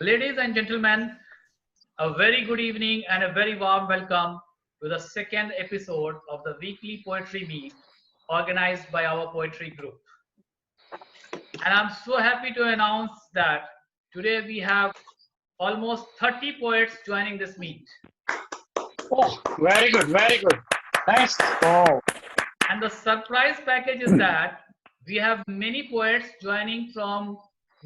Ladies and gentlemen, a very good evening and a very warm welcome to the second episode of the weekly poetry meet organized by our poetry group. And I'm so happy to announce that today we have almost 30 poets joining this meet. Oh, very good, very good. Thanks. Oh, And the surprise package is that we have many poets joining from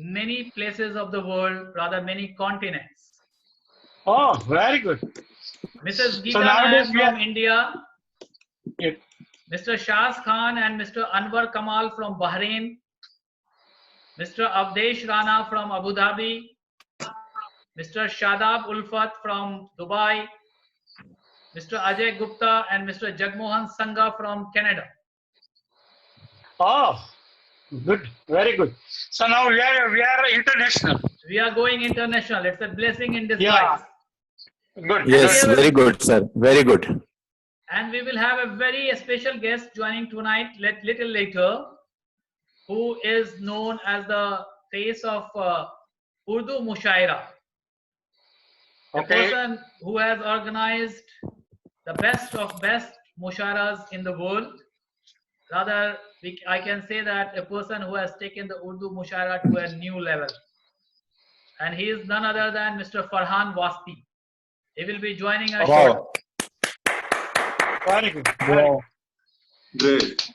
many places of the world, rather many continents. very good. Mrs. So Geeta nowadays Nayak we from are. India, Yeah. Mr. Shaz Khan and Mr. Anwar Kamal from Bahrain, Mr. Avdesh Rana from Abu Dhabi, Mr. Shadab Ulfat from Dubai, Mr. Ajay Gupta and Mr. Jagmohan Sangha from Canada. Oh, good, very good. So now we are international. We are going international. It's a blessing in disguise. Yeah, good. Yes, Good. very good, sir. Very good. And we will have a very special guest joining tonight, little later, who is known as the face of Urdu Mushaira. A Okay. person who has organized the best of best musharas in the world. Rather, I can say that a person who has taken the Urdu mushara to a new level. And he is none other than Mr. Farhan Wasti. He will be joining us shortly. Wow. Very good. Very good. Great.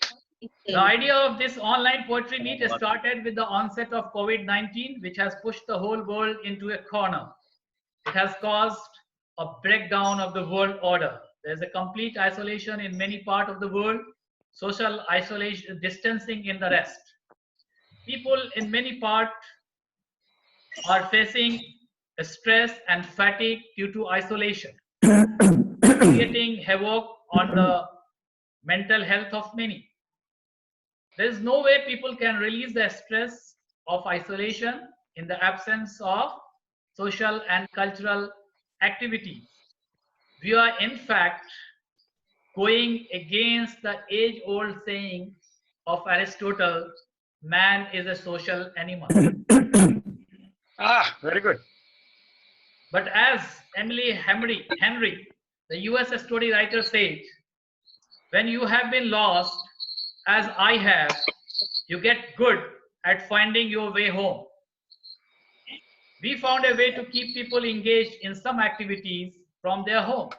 The idea of this online poetry meet started with the onset of COVID-19, which has pushed the whole world into a corner. It has caused a breakdown of the world order. There's a complete isolation in many parts of the world, social isolation, distancing in the rest. People in many parts are facing stress and fatigue due to isolation, creating havoc on the mental health of many. There is no way people can release the stress of isolation in the absence of social and cultural activities. We are, in fact, going against the age old saying of Aristotle, man is a social animal. Very good. But as Emily Henry, the US story writer, said, when you have been lost, as I have, you get good at finding your way home. We found a way to keep people engaged in some activities from their home,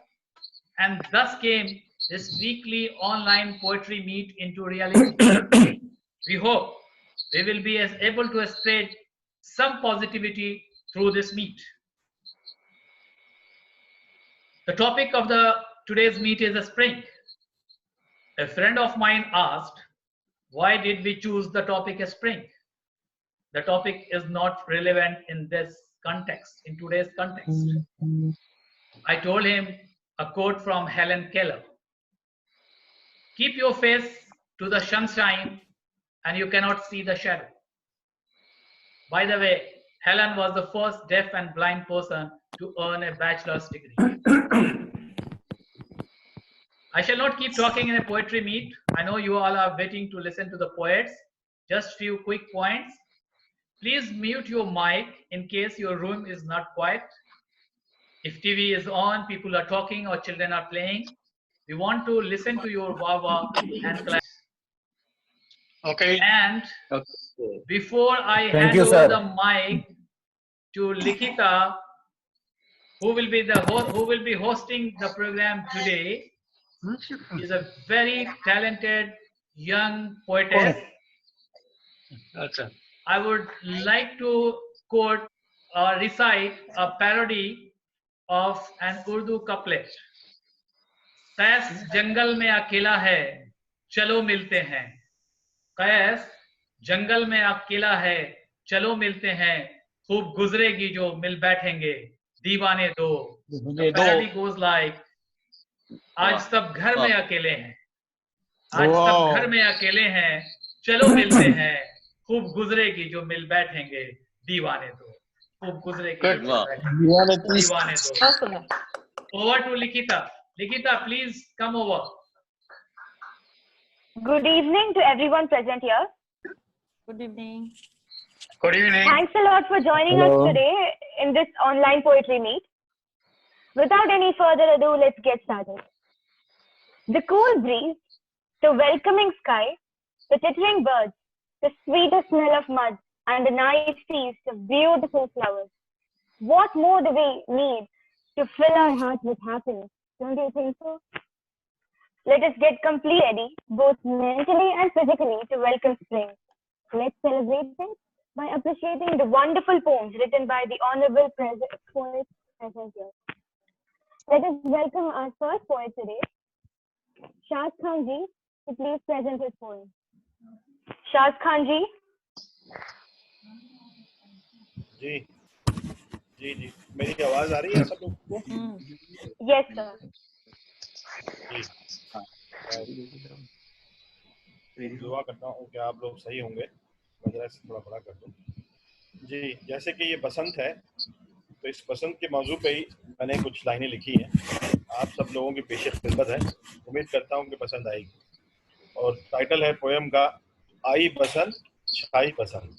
and thus came this weekly online poetry meet into reality. We hope we will be able to spread some positivity through this meet. The topic of today's meet is a spring. A friend of mine asked, why did we choose the topic as spring? The topic is not relevant in this context, in today's context. I told him a quote from Helen Keller. Keep your face to the sunshine and you cannot see the shadow. By the way, Helen was the first deaf and blind person to earn a bachelor's degree. I shall not keep talking in a poetry meet. I know you all are waiting to listen to the poets. Just few quick points. Please mute your mic in case your room is not quiet. If TV is on, people are talking or children are playing, we want to listen to your wah-wah and clap. Okay. And before I Thank hand you, over sir. the mic to Likita, who will be hosting the program today, is a very talented young poetess. That's it. I would like to quote or recite a parody of an Urdu couplet. कैस जंगल में अकेला है, चलो मिलते हैं. कैस जंगल में अकेला है, चलो मिलते हैं. खूब गुजरेगी जो मिल बैठेंगे, दीवाने दो. The parody goes like, आज सब घर में अकेले हैं. आज सब घर में अकेले हैं, चलो मिलते हैं. खूब गुजरेगी जो मिल बैठेंगे, दीवाने दो. खूब गुजरेगी जो मिल बैठेंगे, दीवाने दो. Over to Likita. Likita, please come over. Good evening to everyone present here. Good evening. Good evening. Thanks a lot for joining Hello. us today in this online poetry meet. Without any further ado, let's get started. The cool breeze, the welcoming sky, the twittering birds, the sweetest smell of mud, and the nice feast of beautiful flowers. What more do we need to fill our hearts with happiness? Don't you think so? Let us get completely ready, both mentally and physically, to welcome spring. Let's celebrate it by appreciating the wonderful poems written by the Honorable Poet present here. Let us welcome our first poet today, Shaz Khan ji, to please present his poem. Shaz Khan ji. जी जी जी मेरी आवाज आ रही है सब लोगों को? Yes, sir. जी दुआ करता हूँ कि आप लोग सही होंगे। मैं जरा से थोड़ा बड़ा कर दूँ। जी, जैसे कि ये बसंत है, तो इस बसंत के मौजू पे ही मैंने कुछ लाइनें लिखी हैं। आप सब लोगों की पेश खिदमत है। उम्मीद करता हूँ कि पसंद आएगी। और टाइटल है पोएम का, आई बसंत छाई बसंत।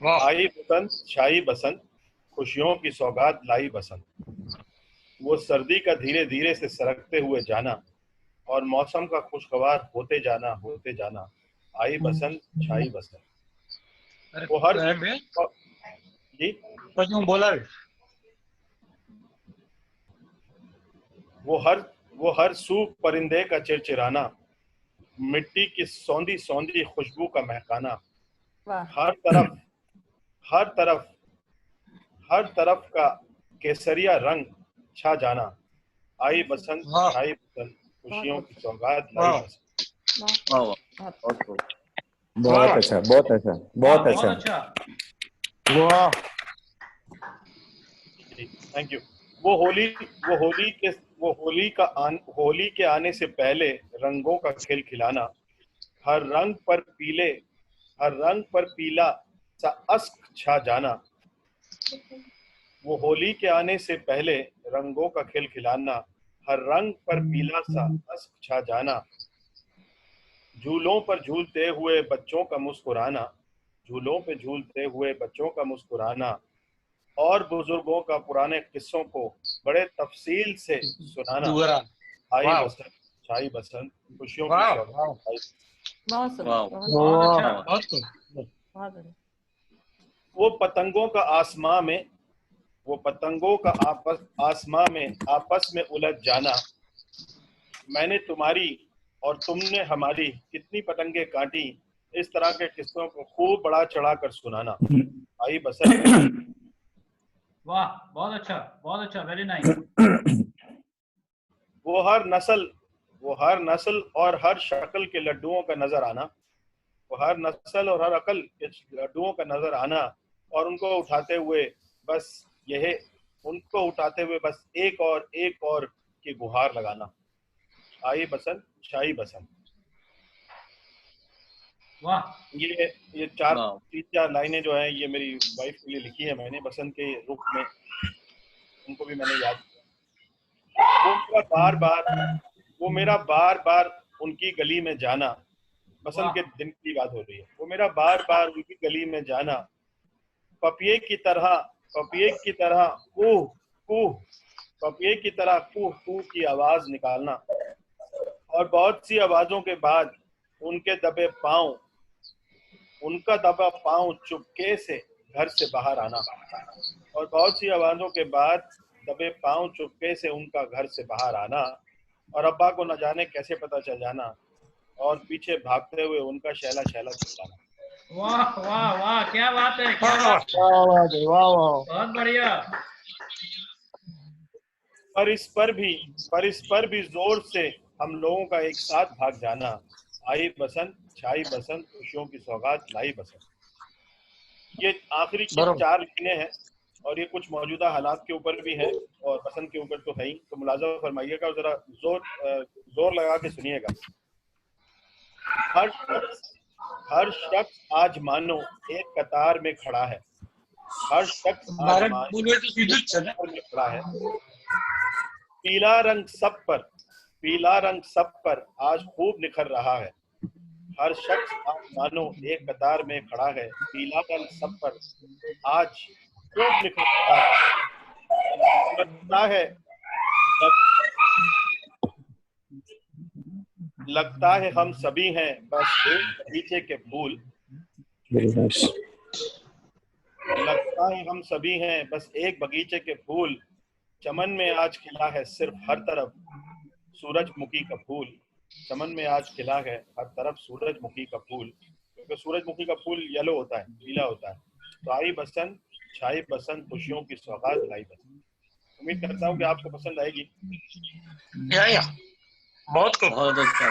आई बसंत छाई बसंत, खुशियों की सौगात लाई बसंत। वो सर्दी का धीरे धीरे से सरकते हुए जाना और मौसम का खुशगवार होते जाना। आई बसंत छाई बसंत। वो हर जी बोला वो हर सूख परिंदे का चिरचिराना, मिट्टी की सौंधी सौंधी खुशबू का महकाना। हर तरफ का केसरिया रंग छा जाना। आई बसंत छाई बसंत, खुशियों की सौगात लाई बसंत। बहुत अच्छा, बहुत अच्छा, बहुत अच्छा। वाह, थैंक यू। होली के आने से पहले रंगों का खिलखिलाना, हर रंग पर पीला सा अश्क छा जाना। वो होली के आने से पहले रंगों का खिलखिलाना, हर रंग पर पीला सा अश्क छा जाना। झूलों पर झूलते हुए बच्चों का मुस्कुराना, और बुजुर्गों का पुराने किस्सों को बड़े तफसील से सुनाना। आई बसंत छाई बसंत, खुशियों की सौगात। वो पतंगों का आसमां में आपस में उलझ जाना। मैंने तुम्हारी और तुमने हमारी कितनी पतंगे काटी, इस तरह के किस्सों को खूब बड़ा चढ़ा कर सुनाना। आई बसंत। वाह, बहुत अच्छा, वेरी नाइस। वो हर नस्ल और हर शक्ल के लड्डुओं का नजर आना, और उनको उठाते हुए बस एक और की गुहार लगाना। आई बसंत छाई बसंत। वाह, ये तीन चार लाइनें जो है ये मेरी वाइफ के लिए लिखी है मैंने, बसंत के रूप में। उनको भी मैंने याद किया। वो मेरा बार बार उनकी गली में जाना। बसंत के दिन की बात हो रही है। वो मेरा बार बार उनकी गली में जाना, पपिये की तरह कूह कूह की आवाज निकालना, और बहुत सी आवाजों के बाद उनका दबा पांव चुपके से घर से बाहर आना, और बहुत सी आवाजों के बाद दबे पांव चुपके से उनका घर से बाहर आना, और अब्बा को न जाने कैसे पता चल जाना, और पीछे भागते हुए उनका शैला चिल्लाना। वाह वाह वाह, क्या बात है, बहुत बढ़िया। पर इस पर भी जोर से हम लोगों का एक साथ भाग जाना। आई बसंत छाई बसंत, खुशियों की सौगात लाई बसंत। ये आखिरी की 4 लाइनें हैं, और ये कुछ मौजूदा हालात के ऊपर भी है और बसंत के ऊपर तो है ही। तो मुलाजा फरमाइएगा और जरा जोर लगा के सुनिएगा। हर शख्स आज मानो एक कतार में खड़ा है। हर शख्स आज मानो एक कतार में खड़ा है। पीला रंग सब पर आज खूब निखर रहा है। हर शख्स आज मानो एक कतार में खड़ा है। पीला रंग सब पर आज कोट निकलता लगता है हम सभी हैं बस एक बगीचे के फूल। लगता है हम सभी हैं बस एक बगीचे के फूल, चमन में आज खिला है सिर्फ हर तरफ सूरजमुखी का फूल। चमन में आज खिला है हर तरफ सूरजमुखी का फूल, क्योंकि सूरजमुखी का फूल येलो होता है, पीला होता है। तो आई बसंत छाई बसंत खुशियों की सौगात लाई बसंत। उम्मीद करता हूँ कि आपको पसंद आएगी। या बहुत खूब। बहुत अच्छा।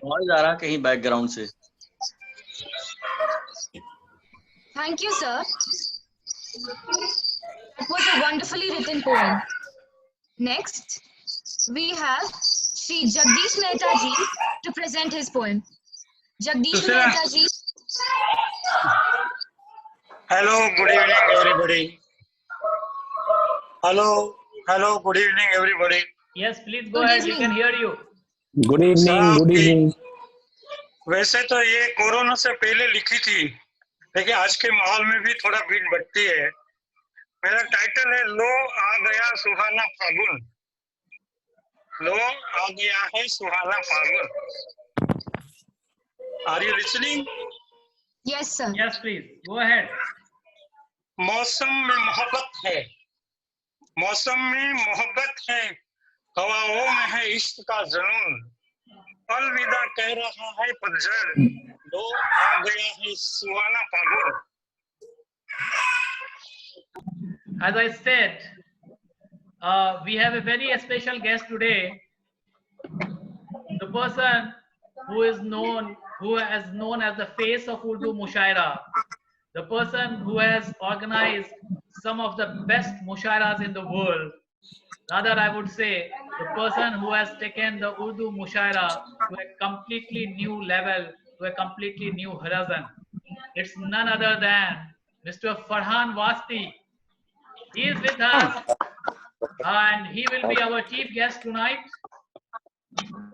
आवाज आ रहा कहीं बैकग्राउंड से। Thank you, sir. It was a wonderfully written poem. Next, we have Shri Jagdish Mehta ji to present his poem. Jagdish Mehta ji. Hello, good evening, everybody. Hello, good evening, everybody. Yes, please go ahead. We can hear you. Good evening, good evening. वैसे तो ये corona से पहले लिखी थी, लेकिन आज के माहौल में भी थोड़ा बीट बढ़ती है। मेरा टाइटल है लो आ गया सुहाना फागुन। लो आ गया है सुहाना फागुन। Are you listening? Yes, sir. Yes, please go ahead. मौसम में मोहब्बत है, मौसम में मोहब्बत है, हवाओं में है इश्क का जुनून। अलविदा कह रहा है पतझड़, लो आ गया है सुहाना फागुन। As I said, we have a very special guest today. The person who is known as the face of Urdu Mushaira, the person who has organized some of the best mushairas in the world. Rather, I would say the person who has taken the Urdu Mushaira to a completely new level, to a completely new horizon. It's none other than Mr. Farhan Wasti. He is with us and he will be our chief guest tonight.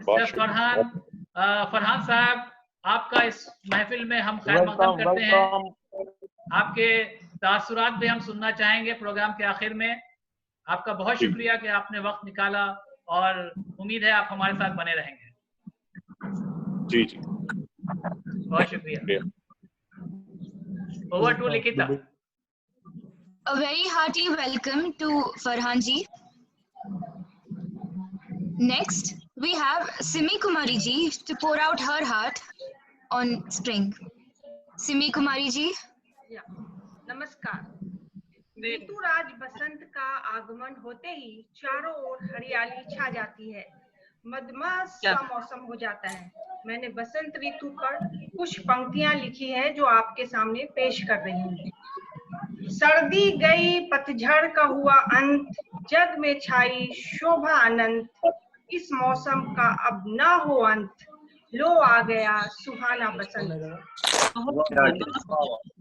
Mr. Farhan साहब, आपका इस महफिल में हम खैर मकदम करते हैं। आपके तासुरात भी हम सुनना चाहेंगे प्रोग्राम के आखिर में। आपका बहुत शुक्रिया कि आपने वक्त निकाला और उम्मीद है आप हमारे साथ बने रहेंगे। जी जी, बहुत शुक्रिया। Over to Likita. A very hearty welcome to Farhan ji. Next, we have Simi Kumari ji to pour out her heart on spring. Simi Kumari ji. नमस्कार। ऋतुराज बसंत का आगमन होते ही चारों ओर हरियाली छा जाती है, मदमस्त सा मौसम हो जाता है। मैंने बसंत ऋतु पर कुछ पंक्तियां लिखी है जो आपके सामने पेश कर रही हूँ। सर्दी गई पतझड़ का हुआ अंत, जग में छाई शोभा अनंत, इस मौसम का अब ना हो अंत, लो आ गया सुहाना बसंत।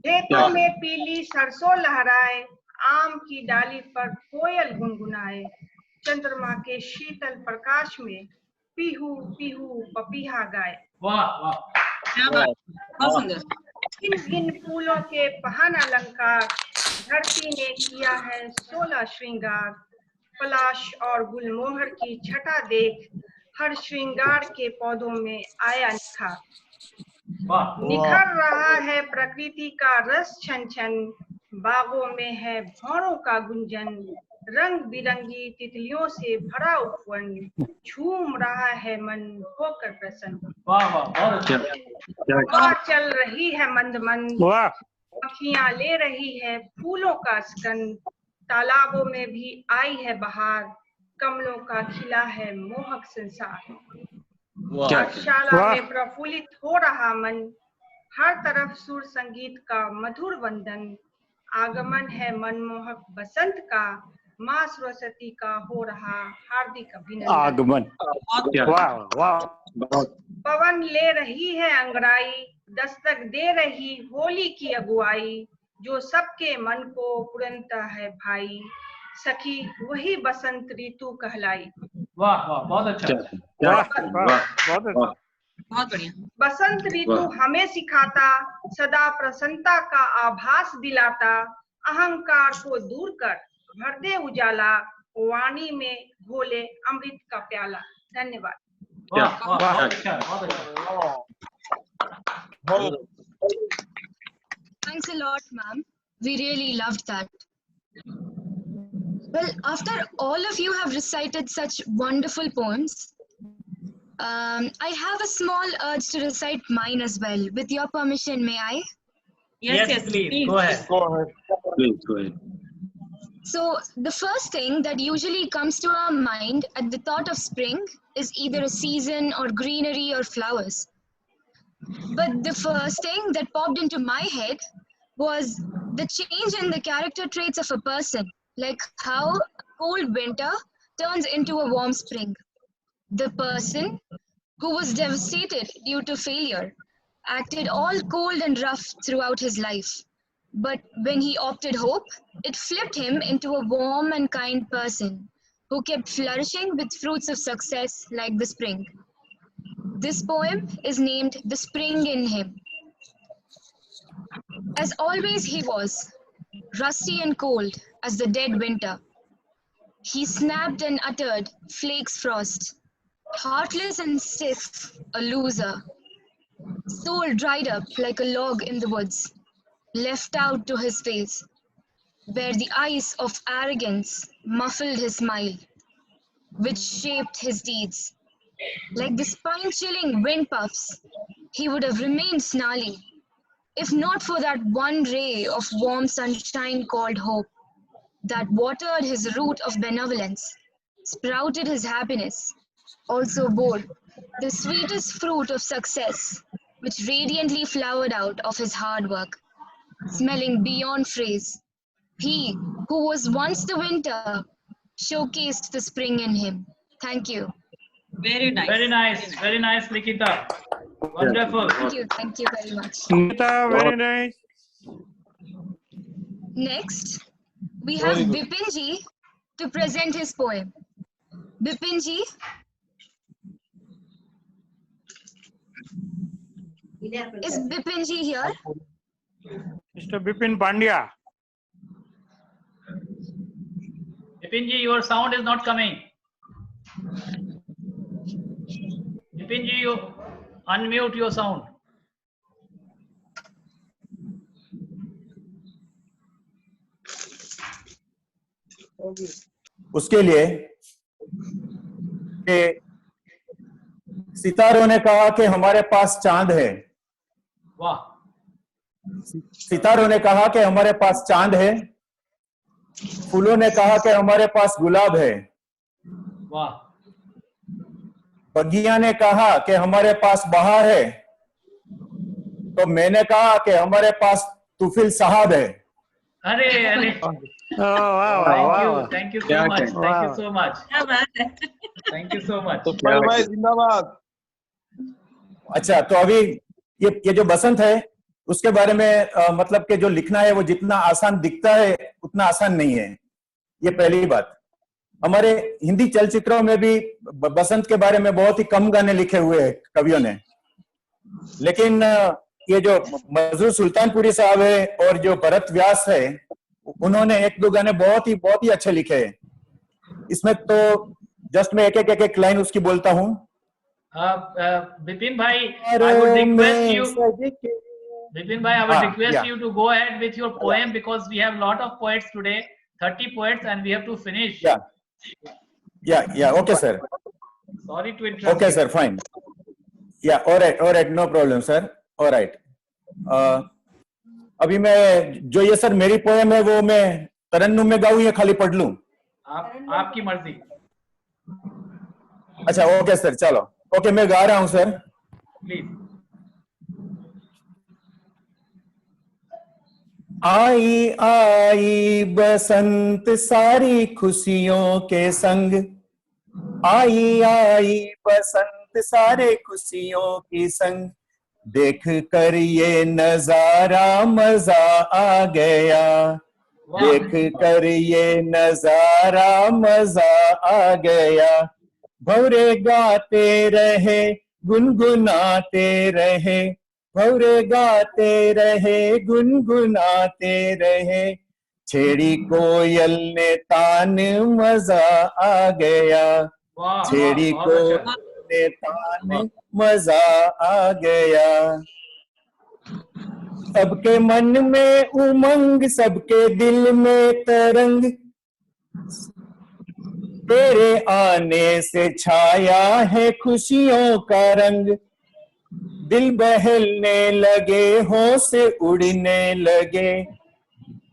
खेतों में पीली सरसों लहराए, आम की डाली पर कोयल गुनगुनाए, चंद्रमा के शीतल प्रकाश में पीहू पीहू पपीहा गाए। वाह वाह, बहुत सुंदर। इन फूलों के पहन अलंकार, धरती ने किया है 16 श्रृंगार, पलाश और गुलमोहर की छटा देख, हर श्रृंगार के पौधों में आया निखार। निखर रहा है प्रकृति का रस छन छन, बागों में है भौरों का गुंजन, रंग बिरंगी तितलियों से भरा उपवन, झूम रहा है मन होकर प्रसन्न। हवा चल रही है मंद मंद, पखियां ले रही है फूलों का स्कंद, तालाबों में भी आई है बहार, कमलों का खिला है मोहक संसार। पाठशाला में प्रफुल्लित हो रहा मन, हर तरफ सुर संगीत का मधुर वंदन, आगमन है मनमोहक बसंत का, माँ सरस्वती का हो रहा हार्दिक अभिनंदन। आगमन, वाह वाह। पवन ले रही है अंगड़ाई, दस्तक दे रही होली की अगुवाई, जो सबके मन को पुरंता है भाई, सखी वही बसंत ऋतु कहलाई। वाह वाह, बहुत अच्छा। बहुत बढ़िया। बसंत ऋतु हमें सिखाता, सदा प्रसन्नता का आभास दिलाता, अहंकार को दूर कर भर दे उजाला, वाणी में घोले अमृत का प्याला। धन्यवाद। वाह वाह, बहुत अच्छा, बहुत अच्छा। Thanks a lot, ma'am. We really loved that. Well, after all of you have recited such wonderful poems, I have a small urge to recite mine as well. With your permission, may I? Yes, please. Go ahead. Please go ahead. So, the first thing that usually comes to our mind at the thought of spring is either a season or greenery or flowers. But the first thing that popped into my head was the change in the character traits of a person, like how a cold winter turns into a warm spring. The person who was devastated due to failure acted all cold and rough throughout his life. But when he opted hope, it flipped him into a warm and kind person who kept flourishing with fruits of success like the spring. This poem is named The Spring in Him. As always he was, rusty and cold as the dead winter. He snapped and uttered flakes frost, heartless and stiff, a loser. Soul dried up like a log in the woods, left out to his face, where the ice of arrogance muffled his smile, which shaped his deeds. Like the spine-chilling wind puffs, he would have remained snarly, if not for that one ray of warm sunshine called hope, that watered his root of benevolence, sprouted his happiness, also bore the sweetest fruit of success, which radiantly flowered out of his hard work, smelling beyond phrase. He who was once the winter showcased the spring in him. Thank you. Very nice. Very nice, very nice, Nikita. Wonderful. Thank you very much. Nikita, very nice. Next, we have Bipin ji to present his poem. Bipin ji. Is Bipin ji here? Mr. Bipin Pandya. Bipin ji, your sound is not coming. Bipin ji, you unmute your sound. उसके लिए कि सितारों ने कहा कि हमारे पास चांद है। वाह। सितारों ने कहा कि हमारे पास चांद है, फूलों ने कहा कि हमारे पास गुलाब है। वाह। बगिया ने कहा कि हमारे पास बहार है, तो मैंने कहा कि हमारे पास तुफिल साहब है। अरे अरे, thank you so much, thank you so much, thank you so much. जिंदाबाद। अच्छा, तो अभी ये जो बसंत है उसके बारे में मतलब कि जो लिखना है वो जितना आसान दिखता है उतना आसान नहीं है। ये पहली बात। हमारे हिंदी चलचित्रों में भी बसंत के बारे में बहुत ही कम गाने लिखे हुए हैं कवियों ने, लेकिन ये जो मजरूर सुल्तानपुरी साहब है और जो भरत व्यास है उन्होंने एक दो गाने बहुत ही अच्छे लिखे हैं। इसमें तो जस्ट मैं एक लाइन उसकी बोलता हूँ। Bipin bhai, I would request you. Bipin bhai, I would request you to go ahead with your poem because we have a lot of poets today, 30 poets, and we have to finish. Yeah. Okay, sir. Sorry to interrupt. Okay, sir. Fine. Yeah. All right. No problem, sir. All right. अभी मैं जो ये sir मेरी poem है वो मैं तरन्नुम में गाऊं या खाली पढ़ लूं? आपकी मर्जी। अच्छा, ओके सर, चलो। ओके, मैं गा रहा हूं सर। प्लीज। आई आई बसंत सारी खुशियों के संग, आई आई बसंत सारे खुशियों की संग, देख कर ये नजारा मजा आ गया, देख कर ये नजारा मजा आ गया। भौरे गाते रहे गुनगुनाते रहे, भौरे गाते रहे गुनगुनाते रहे, छेड़ी कोयल ने तान मजा आ गया, छेड़ी कोयल ने तान मजा आ गया। सबके मन में उमंग, सबके दिल में तरंग, तेरे आने से छाया है खुशियों का रंग। दिल बहलने लगे, होश उड़ने लगे,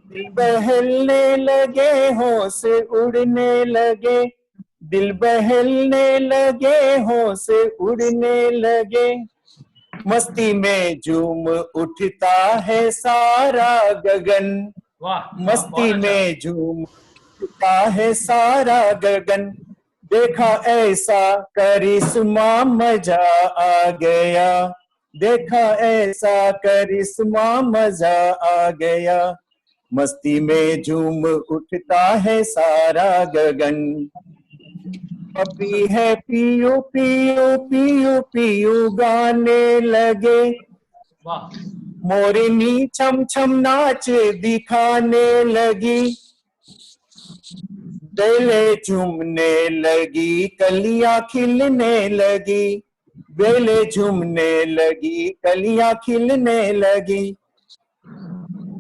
दिल बहलने लगे, होश उड़ने लगे, दिल बहलने लगे, होश उड़ने लगे। मस्ती में झूम उठता है सारा गगन, मस्ती में झूम उठता है सारा गगन। देखा ऐसा करिश्मा मजा आ गया, देखा ऐसा करिश्मा मजा आ गया। मस्ती में झूम उठता है सारा गगन। पपी है पियो पियो पियो पियो गाने लगे, मोरनी छम छम नाच दिखाने लगी। बेले झूमने लगी, कलियां खिलने लगी, बेले झूमने लगी, कलियां खिलने लगी।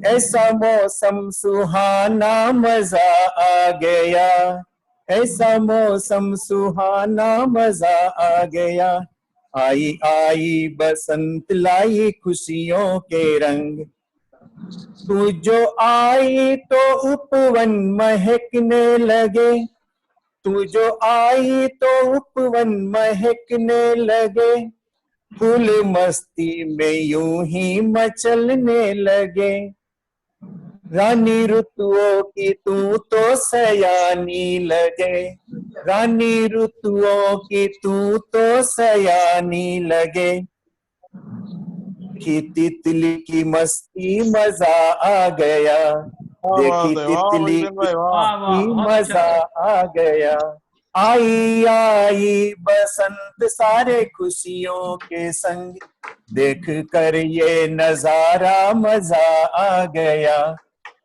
ऐसा मौसम सुहाना मजा आ गया, ऐसा मौसम सुहाना मजा आ गया। आई आई बसंत लाई खुशियों के रंग, तू जो आई तो उपवन महकने लगे, तू जो आई तो उपवन महकने लगे। फूल मस्ती में यूं ही मचलने लगे, रानी ऋतुओं की तू तो सयानी लगे, रानी ऋतुओं की तू तो सयानी लगे। देखी तितली की मस्ती मजा आ गया, देखी तितली की मस्ती मजा आ गया। आई आई बसंत सारे खुशियों के संग, देख कर ये नजारा मजा आ गया।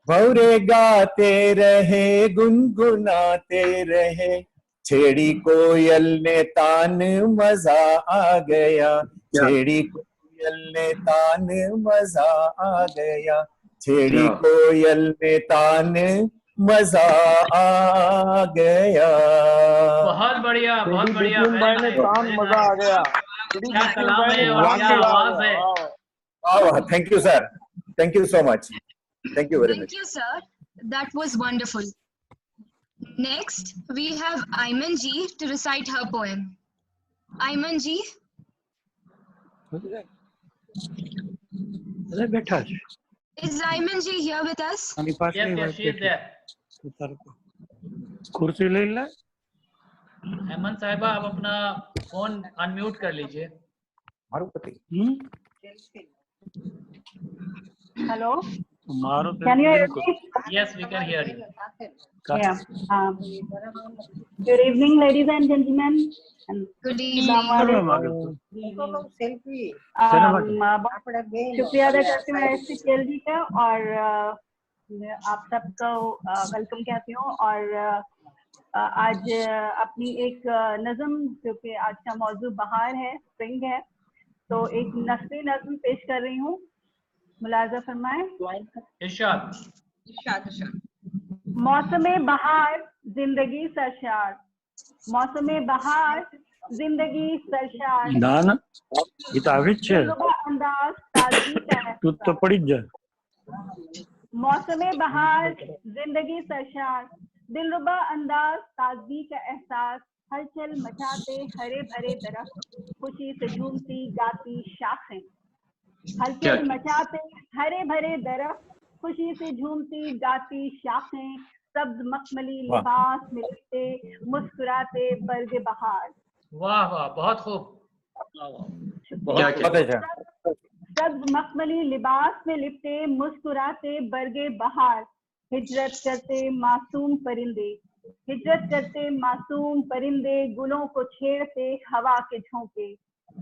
भौरे गाते रहे गुनगुनाते रहे, छेड़ी कोयल ने तान मजा आ गया, छेड़ी कोयल ने तान मजा आ गया, छेड़ी कोयल ने तान मजा आ गया। बहुत बढ़िया, बहुत बढ़िया। मजा आ गया। क्या कलाम है और क्या आवाज है। Thank you sir, thank you so much, thank you very much. Thank you, sir. That was wonderful. Next, we have Ayman ji to recite her poem. Ayman ji. Is Ayman ji here with us? Yes, yes, she is there. कुर्सी ले ले। हेमंत साहिबा, आप अपना phone unmute कर लीजिए। Hello. Maruti. Can you hear me? Yes, we can hear you. Yeah. Good evening, ladies and gentlemen. And Good evening. शुक्रिया अदा करती हूँ SCL जी का, और आप सबको वेलकम कहती हूँ। और आज अपनी एक नज़म, जो कि आज का मौजू बहार है, स्प्रिंग है, तो एक नस्री नज़म पेश कर रही हूँ। मुलाजा फरमाएं। मौसमे बहार जिंदगी सरशार, मौसमे बहार जिंदगी सरशार, दान इताविच अंदाज ताजगी का तू तो पड़ी जा। मौसमे बहार जिंदगी सरशार, दिलरुबा अंदाज ताजगी का एहसास, हलचल मचाते हरे भरे दरख्त, खुशी से झूमती गाती शाखें, हलचल मचाते हरे भरे दरख्त, खुशी से झूमती गाती शाखें, सब्ज मखमली लिबास में लिपटे मुस्कुराते बर्गे बहार। वाह वाह, बहुत खूब। सब्ज मखमली लिबास में लिपटे मुस्कुराते बर्गे बहार, हिजरत करते मासूम परिंदे, हिजरत करते मासूम परिंदे, गुलों को छेड़ते हवा के झोंके,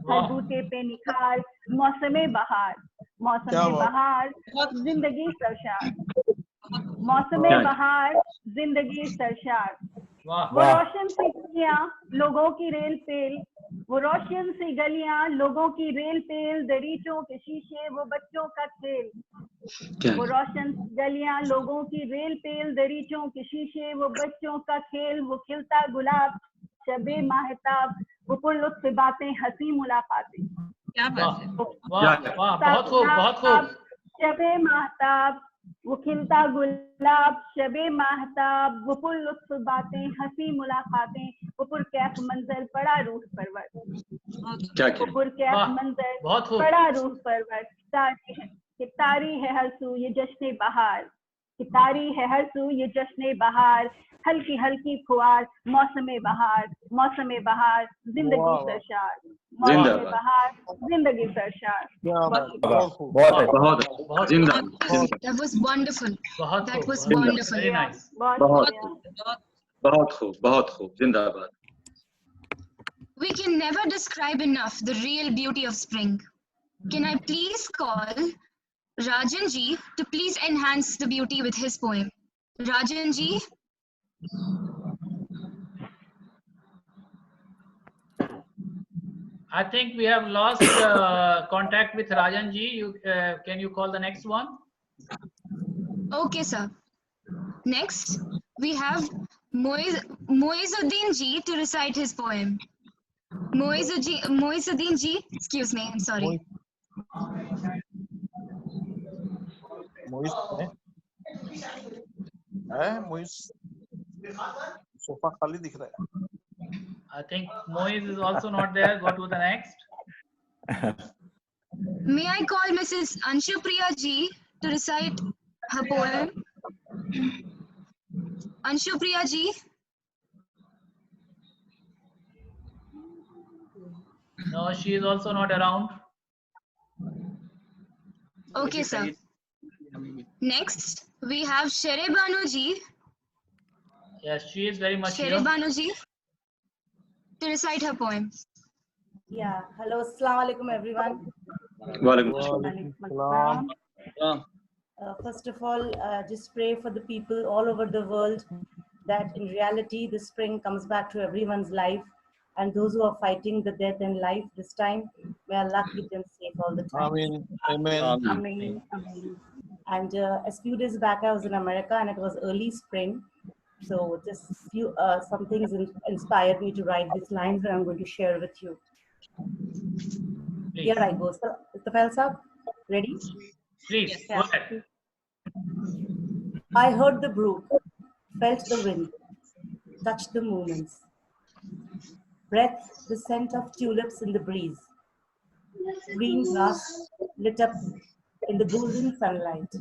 हर बूटे पे निखार मौसमे बहार, मौसमे बहार जिंदगी सरशार, मौसमे बहार जिंदगी सरशार। वो रोशन सी गलियां लोगों की रेल पेल, वो रोशन सी गलियां लोगों की रेल पेल, दरीचों के शीशे वो बच्चों का खेल, वो रोशन गलियां लोगों की रेल पेल, दरीचों के शीशे वो बच्चों का खेल, वो खिलता गुलाब शबे माहताब, वो पुरलुत्फ बातें हंसी मुलाकातें। क्या बात है, बहुत खूब, बहुत खूब। शबे माहताब, वो खिलता गुलाब शबे माहताब, वो पुरलुत्फ बातें हंसी मुलाकातें, वो पुरकैफ मंजर बड़ा रूह परवर, वो पुरकैफ मंजर बड़ा रूह परवर। तारी है हर सू ये जश्न बहार, तारी है हर सू ये जश्न बहार, हल्की हल्की फुहार मौसमे बहार, मौसमे बहार जिंदगी सरशार, मौसमे बहार जिंदगी सरशार। बहुत जिंदाबाद। That was wonderful. That was wonderful. Very nice. बहुत खूब, बहुत खूब, जिंदाबाद। We can never describe enough the real beauty of spring. Can I please call Rajan ji to please enhance the beauty with his poem? Rajan ji. I think we have lost contact with Rajan ji. Can you call the next one? Okay, sir. Next, we have Moizuddin ji to recite his poem. Moizuddin ji, excuse me, I'm sorry. Sofa खाली दिख रहा है। I think Moiz is also not there. Go to the next. May I call Mrs. Anshu Priya ji to recite her poem? Anshu Priya ji. No, she is also not around. Okay, sir. Next, we have Shere Banu ji. Yes, she is very much Shere here. Banu ji to recite her poem. Yeah. Hello. Assalamu alaikum, everyone. Walaikum assalam. First of all, just pray for the people all over the world that in reality the spring comes back to everyone's life, and those who are fighting the death in life this time, may Allah keep them safe all the time. Amen. Amen. Amen. Amen. And a few days back, I was in America, and it was early spring. So just few some things inspired me to write these lines that I'm going to share with you. Please. Here I go. So, Tafel sir, ready? Please, go ahead. I heard the brook, felt the wind, touched the moments, breathed the scent of tulips in the breeze, green grass lit up in the golden sunlight,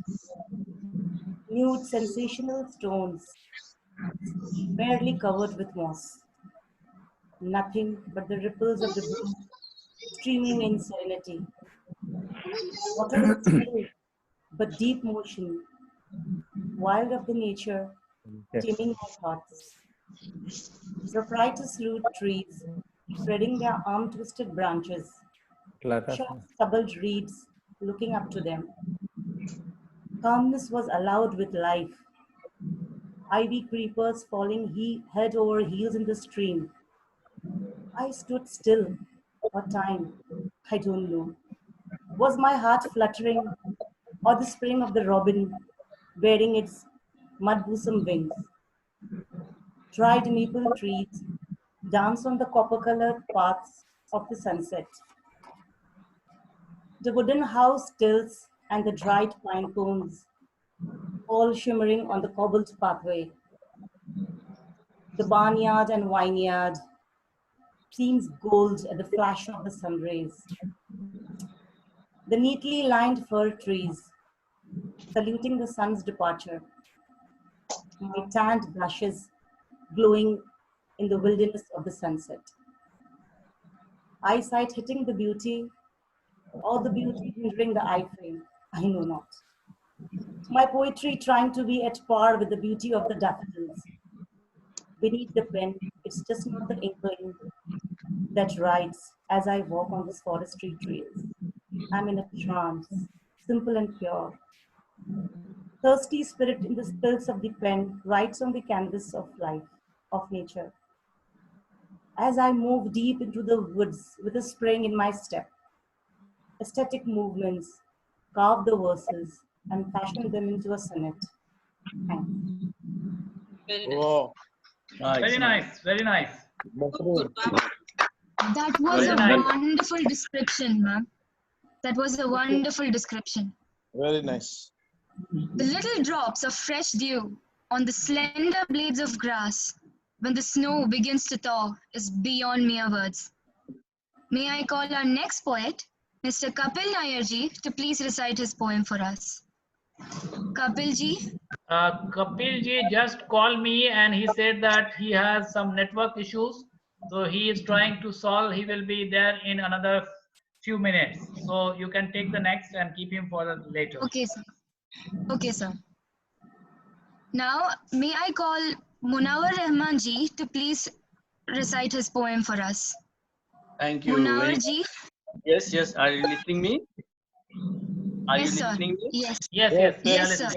nude sensational stones, barely covered with moss, nothing but the ripples of the brook streaming in serenity. Water is still, but deep motion, wild of the nature, teeming my thoughts. Proprietor's root trees, spreading their arm-twisted branches, sharp stubbled reeds looking up to them. Calmness was allowed with life. Ivy creepers falling head over heels in the stream. I stood still. What time? I don't know. Was my heart fluttering, or the spring of the robin wearing its mud-bosom wings? Dried maple trees dance on the copper-colored paths of the sunset. The wooden house tilts and the dried pine cones, all shimmering on the cobbled pathway. The barnyard and vineyard seems gold at the flash of the sun rays. The neatly lined fir trees, saluting the sun's departure. My tanned blushes glowing in the wilderness of the sunset. Eyesight hitting the beauty, or the beauty hindering the eye frame, I know not. My poetry trying to be at par with the beauty of the daffodils. Beneath the pen, it's just not the inkling that writes as I walk on these forestry trails. I'm in a trance, simple and pure. Thirsty spirit in the spills of the pen writes on the canvas of life, of nature. As I move deep into the woods with a spring in my step, aesthetic movements carve the verses and fashion them into a sonnet. Thanks. Very nice. Wow. Very nice. Very nice. That was Very a nice. wonderful description, ma'am. That was a wonderful description. Very nice. The little drops of fresh dew on the slender blades of grass when the snow begins to thaw is beyond mere words. May I call our next poet, Mr. Kapil Nair ji, to please recite his poem for us. Kapil ji? Kapil ji just called me and he said that he has some network issues. So he is trying to solve. He will be there in another few minutes. So you can take the next and keep him for the later. Okay, sir. Okay, sir. Now, may I call Munawar Rahman ji to please recite his poem for us. Thank you. Munawar ji? Yes, yes. Are you listening me? Are Yes, you sir. listening me? Yes. Yes, sir.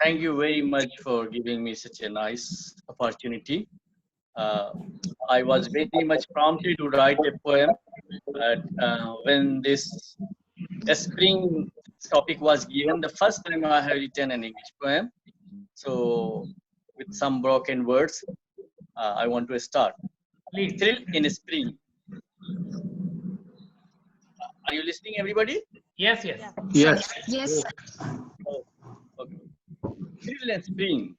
Thank you very much for giving me such a nice opportunity. I was very much prompted to write a poem, but when this spring topic was given, the first time I have written an English poem. So, with some broken words, I want to start. Please. Thrill in spring. Are you listening, everybody? Yes. Yes. Yes. Oh, okay. Thrill in spring.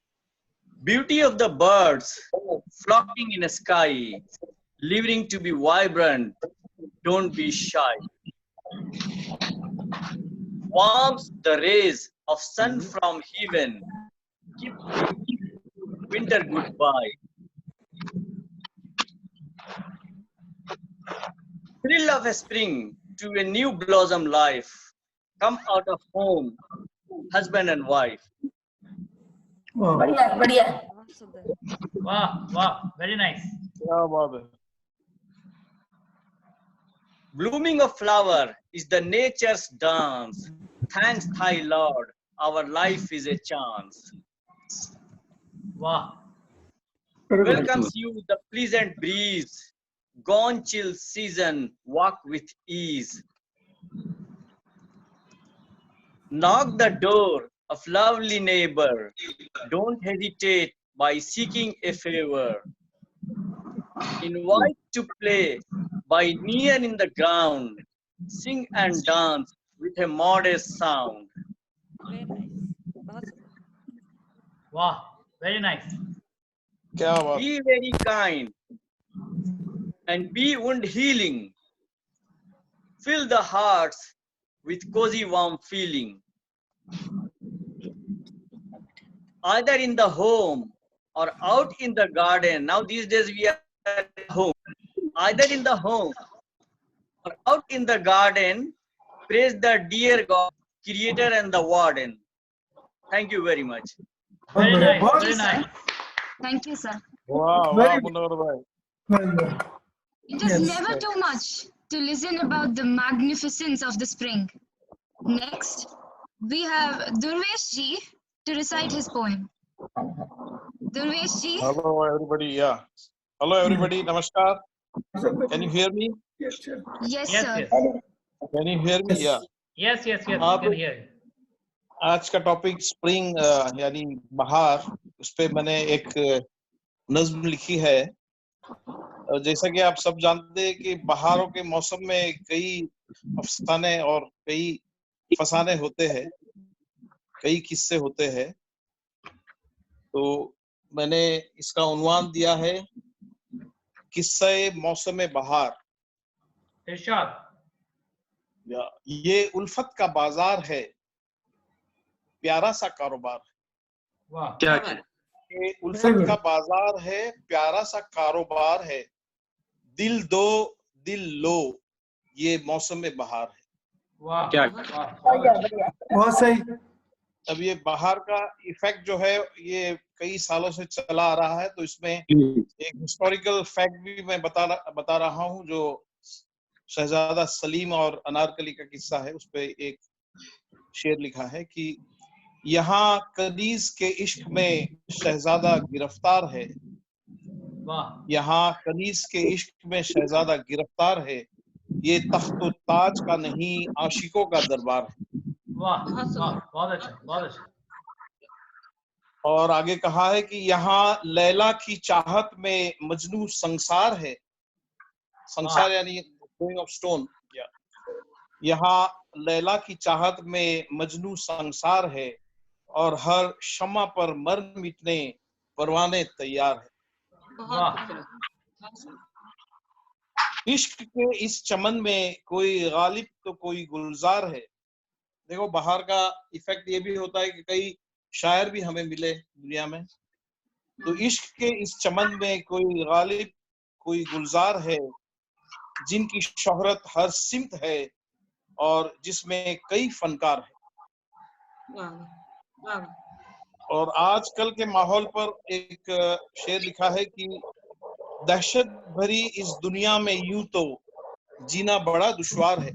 Beauty of the birds flocking in a sky, living to be vibrant, don't be shy. Warms the rays of sun from heaven, keep winter goodbye. Thrill of a spring to a new blossom life, come out of home, husband and wife. Wow. Very nice. Blooming of flower is the nature's dance. Thanks, Thy Lord, our life is a chance. Wow. Welcomes you the pleasant breeze. Gone chill season, walk with ease. Knock the door of lovely neighbor. Don't hesitate by seeking a favor. Invite to play by near in the ground. Sing and dance with a modest sound. Wow. Very nice. Be very kind and be wound healing. Fill the hearts with cozy warm feeling. Either in the home or out in the garden. Now these days we are at home. Either in the home or out in the garden. Praise the dear God, Creator and the Warden. Thank you very much. Very nice. Thank you, sir. Wow, Munawar bhai. It is never too much to listen about the magnificence of the spring. Next, we have Durvesh ji to recite his poem. Durvesh ji. Hello, everybody. Yeah. Hello, everybody. Namaskar. Can you hear me? Yes, sir. Can you hear me? Yeah. Yes. You can hear you. आज का topic spring यानी बहार, उस पे मैंने एक नज्म लिखी है। जैसा कि आप सब जानते हैं कि बहारों के मौसम में कई अफसाने और कई फसाने होते हैं, कई किस्से होते हैं। तो मैंने इसका उन्वान दिया है किस्से मौसम बहार। इरशाद। ये उल्फत का बाजार है, प्यारा सा कारोबार। वाह। क्या ये उल्फत का बाजार है, प्यारा सा कारोबार है। दिल दो दिल लो, ये मौसम बहार है। वाह क्या बहुत सही। अब ये बाहर का इफेक्ट जो है ये कई सालों से चला आ रहा है, तो इसमें एक हिस्टोरिकल फैक्ट भी मैं बता रहा हूँ जो शहजादा सलीम और अनारकली का किस्सा है। उस पे एक शेर लिखा है कि यहाँ कनीज के इश्क में शहजादा गिरफ्तार है, यहाँ कनीज के इश्क में शहजादा गिरफ्तार है, ये तख्त ताज का नहीं आशिकों का दरबार है। वाह वाह, बहुत अच्छा बहुत अच्छा। और आगे कहा है कि यहाँ लैला की चाहत में मजनू संसार है, संसार यानी गोइंग ऑफ स्टोन। यहाँ लैला की चाहत में मजनू संसार है और हर शम्मा पर मर मिटने परवाने तैयार है। इश्क के इस चमन में कोई गालिब तो कोई गुलजार है। देखो बाहर का इफेक्ट ये भी होता है कि कई शायर भी हमें मिले दुनिया में, तो इश्क के इस चमन में कोई गालिब कोई गुलजार है, जिनकी शोहरत हर सिमत है और जिसमें कई फनकार है। और आजकल के माहौल पर एक शेर लिखा है कि दहशत भरी इस दुनिया में यूं तो जीना बड़ा दुश्वार है,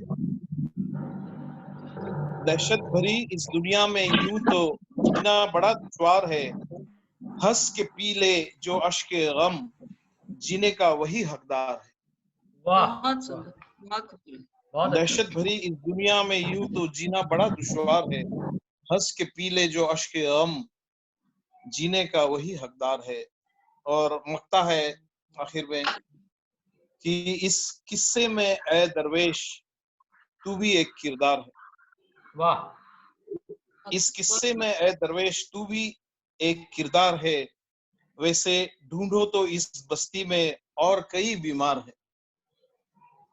दहशत भरी इस दुनिया में यूं तो जीना बड़ा दुश्वार है, हंस के पी ले जो अश्के गम जीने का वही हकदार है। दहशत भरी इस दुनिया में यूं तो जीना बड़ा दुश्वार है, हंस के पी ले जो अश्के गम जीने का वही हकदार है। और मकता है आखिर में कि इस किस्से में ए दरवेश तू भी एक किरदार है। वाह। इस किस्से में ए दरवेश तू भी एक किरदार है, वैसे ढूंढो तो इस बस्ती में और कई बीमार है।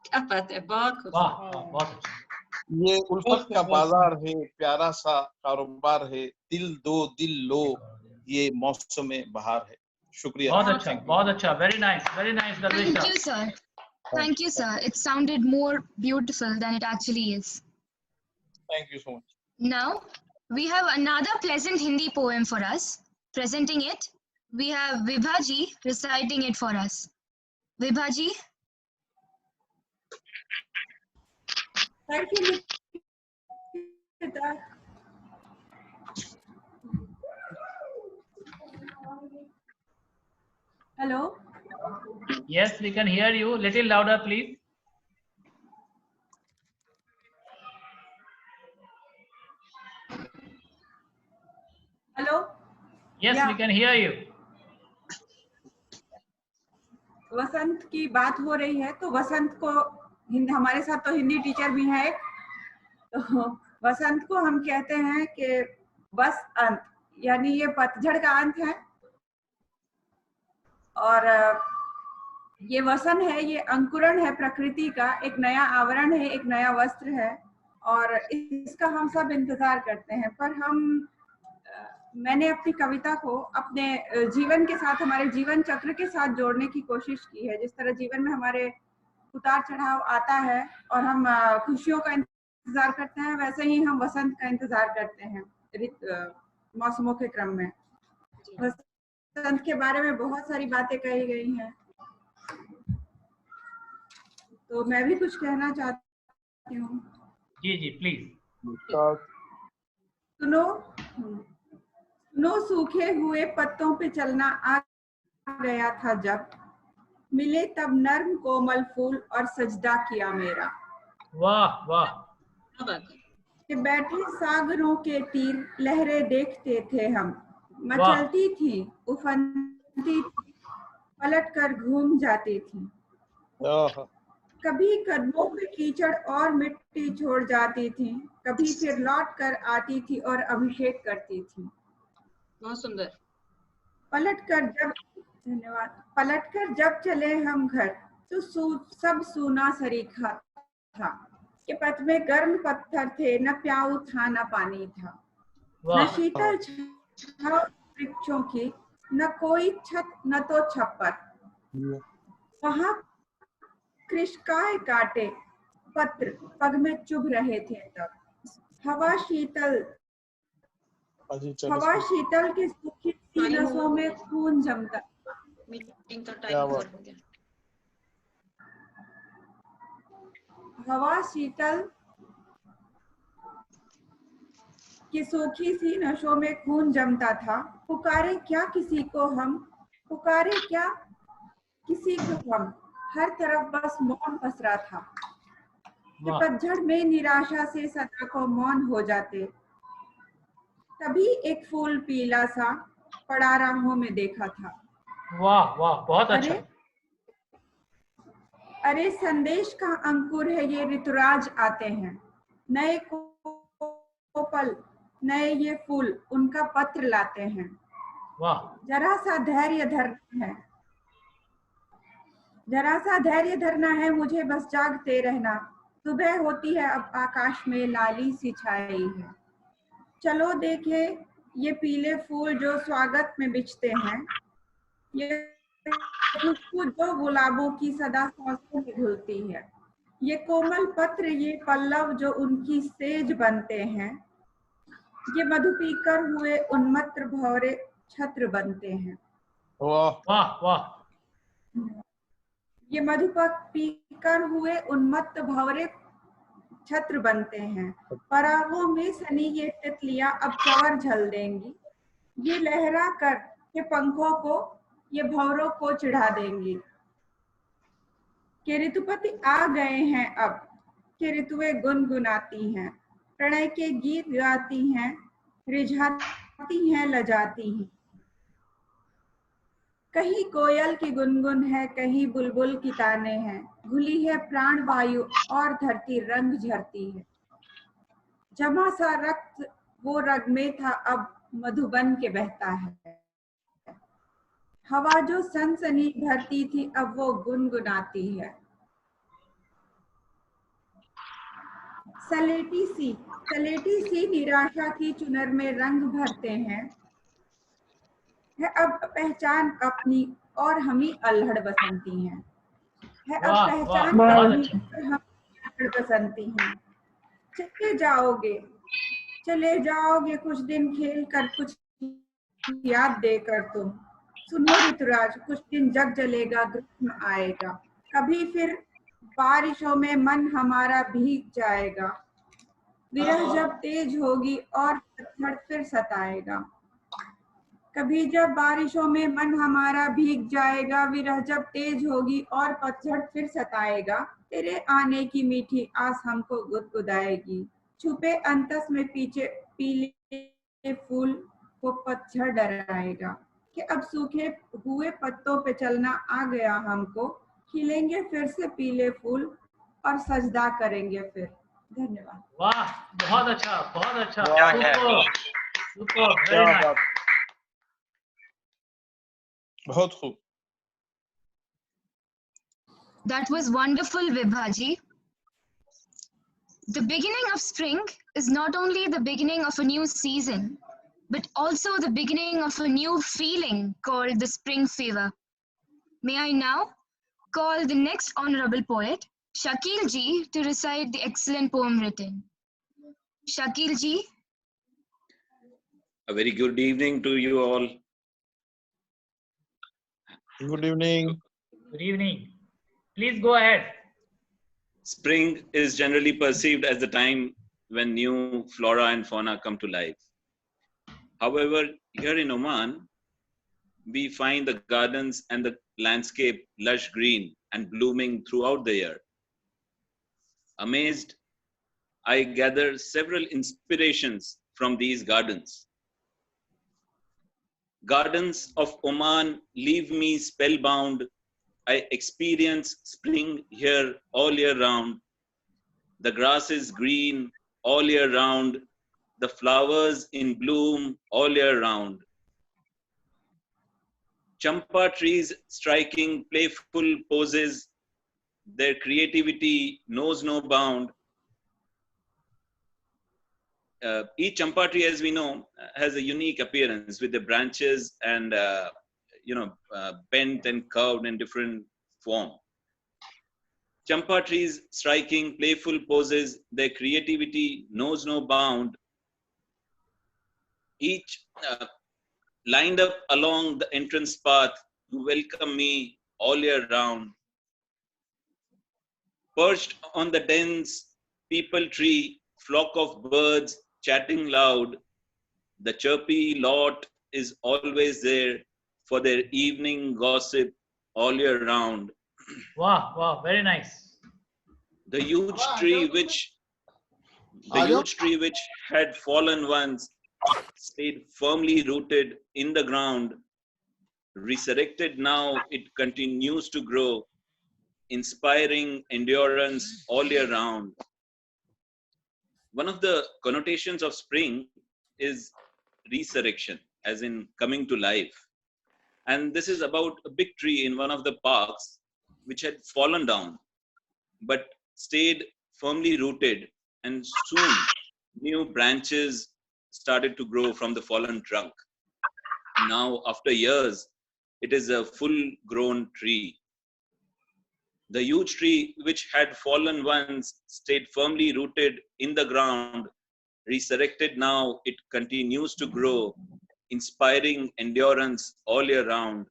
क्या बात है, बहुत ये उल्फत का बाजार है, प्यारा सा कारोबार है, दिल दो दिल लो ये मौसम बहार है। शुक्रिया। बहुत अच्छा, very nice Darvish Thank you sir, thank you sir, it sounded more beautiful than it actually is. Thank you so much. Now we have another pleasant Hindi poem for us. Presenting it, we have Vibha ji reciting it for us. Vibha ji. Thank you. Hello. Yes, we can hear you. Little louder, please. Hello. Yes, we can hear you. वसंत की बात हो रही है, तो वसंत को हमारे साथ तो हिंदी टीचर भी है, तो वसंत को हम कहते हैं कि बस अंत, यानी ये पतझड़ का अंत है। और ये वसन है, ये अंकुरण है प्रकृति का, एक नया आवरण है, एक नया वस्त्र है, और इसका हम सब इंतजार करते हैं। पर मैंने अपनी कविता को अपने जीवन के साथ, हमारे जीवन चक्र के साथ जोड़ने की कोशिश की है। जिस तरह जीवन में हमारे उतार चढ़ाव आता है और हम खुशियों का इंतजार करते हैं, वैसे ही हम वसंत का इंतजार करते हैं मौसमों के क्रम में। वसंत के बारे में बहुत सारी बातें कही गई हैं, तो मैं भी कुछ कहना चाहती हूँ। जी जी प्लीज। सुनो सूखे हुए पत्तों पे चलना आ गया था जब, मिले तब नर्म कोमल फूल और सजदा किया मेरा। वाह वाह। कि बैठे सागरों के तीर लहरें देखते थे हम, मचलती थी उफनती थी, पलट कर घूम जाती थी। कभी कदमों पे कीचड़ और मिट्टी छोड़ जाती थी, कभी फिर लौट कर आती थी और अभिषेक करती थी। बहुत सुंदर। पलटकर जब चले हम घर, तो सब सूना सरीखा था, कि पथ में गर्म पत्थर थे, न प्याऊ था न पानी था, न शीतल छांव वृक्षों की, न कोई छत न तो छप्पर। वहां कृष्काय काटे पत्र पग में चुभ रहे थे तब। हवा शीतल के सूखी सी नसों में खून जमता। मीटिंग का टाइम हो गया। हवा शीतल की सूखी सी नसों में खून जमता था। पुकारे क्या किसी को हम, पुकारे क्या किसी को हम, हर तरफ बस मौन पसरा था। कि पतझड़ में निराशा से सदा को मौन हो जाते। तभी एक फूल पीला सा पड़ा राहों में देखा था। वाह वाह, बहुत अच्छा। अरे संदेश का अंकुर है ये, ऋतुराज आते हैं। नए कोपल, नए ये फूल उनका पत्र लाते हैं। वाह। जरा सा धैर्य धरना है, जरा सा धैर्य धरना है मुझे, बस जागते रहना। सुबह होती है अब आकाश में लाली सी छाई है। चलो देखे ये पीले फूल जो स्वागत में बिछते हैं। ये खुशबू जो गुलाबों की सदा सांसों में घुलती है। ये कोमल पत्र, ये पल्लव जो उनकी सेज बनते हैं। ये मधु पीकर हुए उन्मत्त भौरे छत्र बनते हैं। वाह वाह। ये मधु पीकर हुए उन्मत्त भौरे छत्र बनते हैं। परागों में सनी ये तितलियां अब चवर झल देंगी। ये लहरा कर के पंखों को, ये भौरों को चिढ़ा देंगी। कि ऋतुपति आ गए हैं अब, कि ऋतुएं गुनगुनाती हैं। प्रणय के गीत गाती हैं, रिझाती हैं, लजाती हैं। कहीं कोयल की गुनगुन है, कहीं बुलबुल की ताने हैं। घुली है प्राण वायु और धरती रंग झरती है। जमा सा रक्त वो रग में था अब मधुबन के बहता है। हवा जो सनसनी भरती थी अब वो गुनगुनाती है। सलेटी सी निराशा की चुनर में रंग भरते हैं। है अब पहचान अपनी और हम ही अल्हड़ बसंती हैं। है अब पहचान अपनी और हम अल्हड़ बसंती हैं। चले जाओगे कुछ दिन खेल कर, कुछ याद देकर तुम। सुनो ऋतुराज, कुछ दिन जग जलेगा, ग्रीष्म आएगा। कभी फिर बारिशों में मन हमारा भीग जाएगा। विरह जब तेज होगी और पतझड़ फिर सताएगा। कभी जब बारिशों में मन हमारा भीग जाएगा। विरह जब तेज होगी और पतझड़ फिर सताएगा। तेरे आने की मीठी आस हमको गुदगुदाएगी। छुपे अंतस में पीछे पीले फूल को पतझड़ डराएगा। कि अब सूखे हुए पत्तों पे चलना आ गया हमको। खिलेंगे फिर से पीले फूल और सजदा करेंगे फिर। धन्यवाद। वाह, बहुत अच्छा, बहुत अच्छा। Super, very nice. बहुत खूब। That was wonderful, Vibhaji. The beginning of spring is not only the beginning of a new season, but also the beginning of a new feeling called the spring fever. May I now call the next honorable poet, Shakil ji, to recite the excellent poem written. Shakil ji. A very good evening to you all. Good evening. Good evening. Please go ahead. Spring is generally perceived as the time when new flora and fauna come to life. However, here in Oman, we find the gardens and the landscape lush green and blooming throughout the year. Amazed, I gather several inspirations from these gardens. Gardens of Oman leave me spellbound. I experience spring here all year round. The grass is green all year round. The flowers in bloom all year round. Champa trees striking playful poses. Their creativity knows no bound. Each champa tree, as we know, has a unique appearance with the branches and bent and curved in different form. Champa trees striking playful poses, their creativity knows no bound. Each lined up along the entrance path to welcome me all year round. Perched on the dense peepal tree, flock of birds chatting loud, the chirpy lot is always there for their evening gossip all year round. Wow, wow, very nice. The huge tree which had fallen once stayed firmly rooted in the ground. Resurrected now, it continues to grow, inspiring endurance all year round. One of the connotations of spring is resurrection, as in coming to life. And this is about a big tree in one of the parks which had fallen down, but stayed firmly rooted, and soon new branches started to grow from the fallen trunk. Now, after years, it is a full-grown tree. The huge tree which had fallen once stayed firmly rooted in the ground. Resurrected now, it continues to grow, inspiring endurance all year round.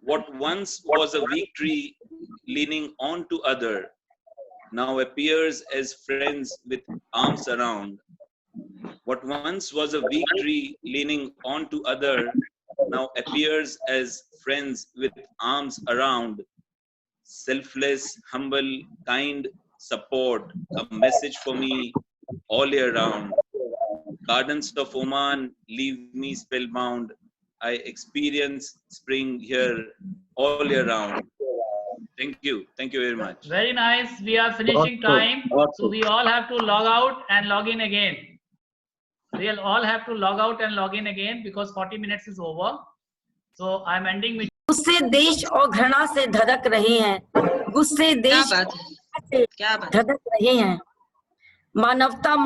What once was a weak tree leaning on to other, now appears as friends with arms around. What once was a weak tree leaning on to other, now appears as friends with arms around. Selfless, humble, kind support, a message for me all year round. Gardens of Oman leave me spellbound. I experience spring here all year round. Thank you very much. Very nice. We are finishing time, so we all have to log out and log in again. We'll all have to log out and log in again because 40 minutes is over. So I'm ending with. गुस्से देश और घृणा से धड़क रहे हैं, गुस्से देश से धड़क रहे हैं। मानवता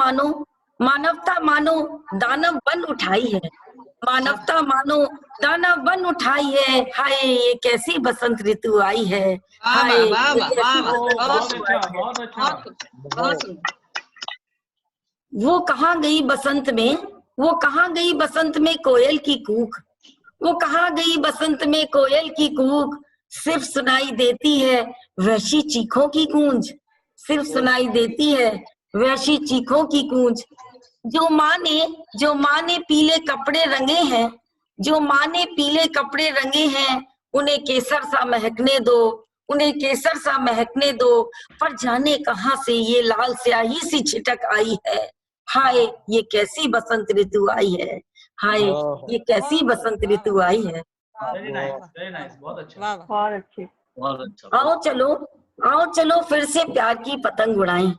मानो दानव बन उठाई है, मानवता मानो दानव बन उठाई है। हाय ये कैसी बसंत ऋतु आई है, हाय वो कहाँ गई बसंत में, वो कहाँ गई बसंत में कोयल की कूक, वो कहाँ गई बसंत में कोयल की कूक। सिर्फ सुनाई देती है वैसी चीखों की गूंज, सिर्फ सुनाई देती है वैसी चीखों की गूंज। जो माँ ने पीले कपड़े रंगे हैं, जो माँ ने पीले कपड़े रंगे हैं, उन्हें केसर सा महकने दो, उन्हें केसर सा महकने दो। पर जाने कहाँ से ये लाल स्याही सी छिटक आई है, हाय ये कैसी बसंत ऋतु आई है, हाय ये कैसी बसंत ऋतु आई है। Very nice, बहुत अच्छा। बहुत अच्छे। आओ चलो फिर से प्यार की पतंग उड़ाएं,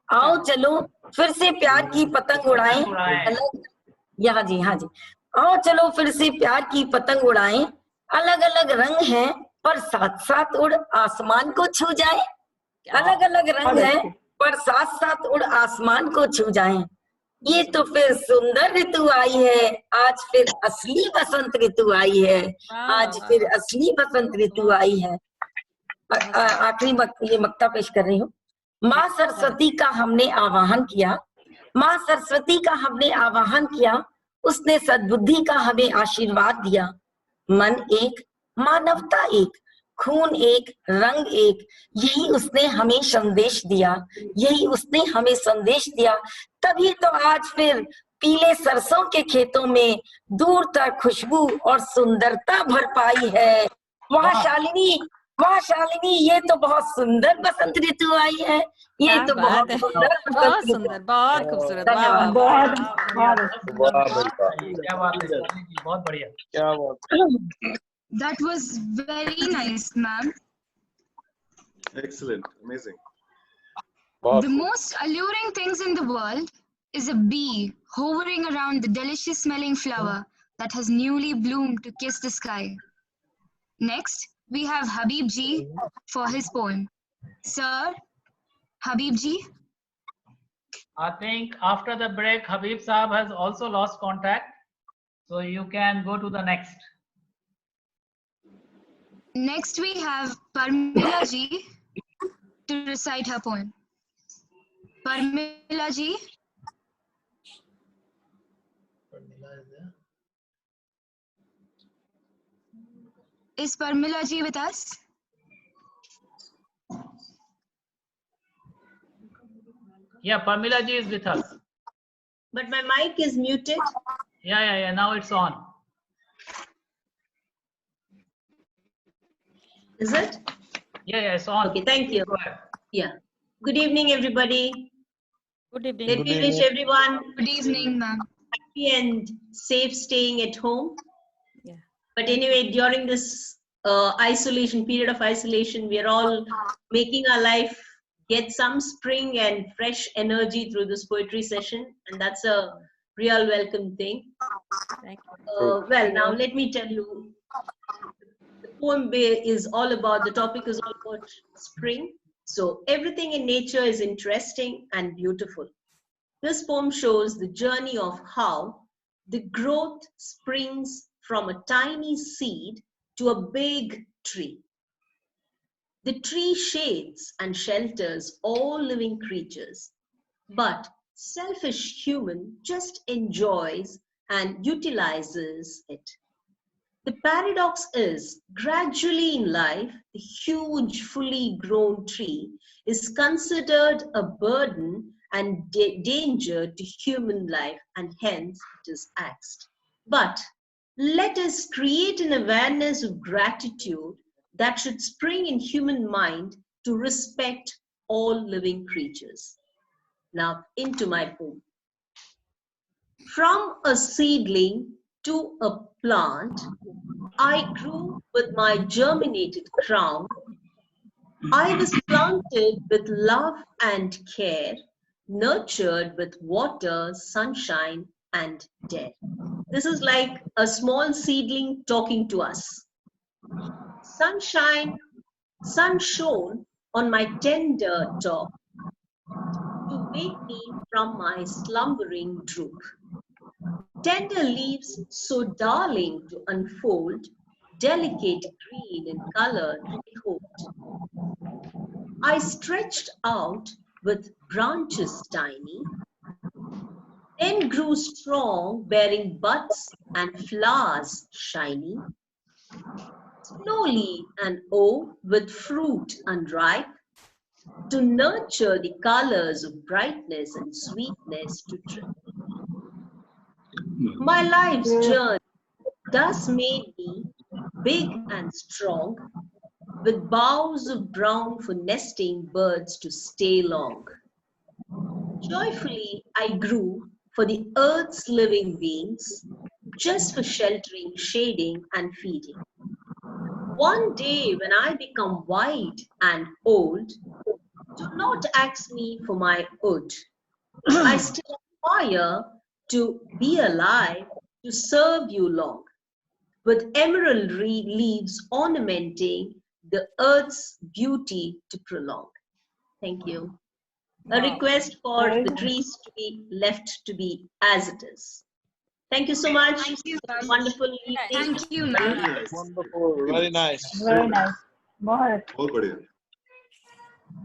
आओ चलो फिर से प्यार की पतंग उड़ाएं। हाँ जी, आओ चलो फिर से प्यार की पतंग उड़ाएं। अलग अलग रंग हैं पर साथ साथ उड़ आसमान को छू जाए, अलग अलग रंग हैं पर साथ साथ उड़ आसमान को छू जाएं। ये तो फिर सुंदर ऋतु आई है, आज फिर असली बसंत ऋतु आई है, आज फिर असली बसंत ऋतु आई है। आखिरी ये मक्ता पेश कर रही हूँ। माँ सरस्वती का हमने आवाहन किया, माँ सरस्वती का हमने आवाहन किया, उसने सद्बुद्धि का हमें आशीर्वाद दिया। मन एक, मानवता एक, खून एक, रंग एक, यही उसने हमें संदेश दिया, यही उसने हमें संदेश दिया। तभी तो आज फिर पीले सरसों के खेतों में दूर तक खुशबू और सुंदरता भर पाई है। वाह शालिनी, ये तो बहुत सुंदर बसंत ऋतु आई है, ये तो बहुत सुंदर, बहुत खूबसूरत, बहुत बढ़िया। क्या बात। That was very nice, ma'am. Excellent, amazing. The most alluring things in the world is a bee hovering around the delicious smelling flower that has newly bloomed to kiss the sky. Next, we have Habib ji for his poem. Sir, Habib ji? I think after the break, Habib Saab has also lost contact. So you can go to the next. Next we have Parmila ji to recite her poem. Parmila ji. Is Parmila ji with us? Yeah, Parmila ji is with us. But my mic is muted. Yeah. Now it's on. Is it? Yeah, it's on. Okay, thank you. Yeah. Good evening, everybody. Good evening. Let me wish everyone good evening, ma'am. Happy and safe staying at home. Yeah. But anyway, during this period of isolation, we are all making our life get some spring and fresh energy through this poetry session, and that's a real welcome thing. Thank you. Well, now let me tell you, the poem is all about, the topic is all about spring. So everything in nature is interesting and beautiful. This poem shows the journey of how the growth springs from a tiny seed to a big tree. The tree shades and shelters all living creatures, but selfish human just enjoys and utilizes it. The paradox is, gradually in life, the huge, fully grown tree is considered a burden and danger to human life, and hence it is axed. But let us create an awareness of gratitude that should spring in human mind to respect all living creatures. Now, into my poem. From a seedling to a plant, I grew with my germinated crown. I was planted with love and care, nurtured with water, sunshine, and dare. This is like a small seedling talking to us. Sun shone on my tender top to wake me from my slumbering droop. Tender leaves so darling to unfold, delicate green in color to behold. I stretched out with branches tiny, then grew strong, bearing buds and flowers shiny. Slowly and with fruit unripe, to nurture the colors of brightness and sweetness to drip. My life's journey thus made me big and strong, with boughs of brown for nesting birds to stay long. Joyfully I grew for the earth's living beings, just for sheltering, shading, and feeding. One day when I become wide and old, do not ask me for my wood. I still aspire to be alive, to serve you long, with emerald leaves ornamenting the earth's beauty to prolong. Thank you. A request for the trees to be left to be as it is. Thank you so much. Thank you. Wonderful evening. Thank you, ma'am. Wonderful. Very nice. Very nice.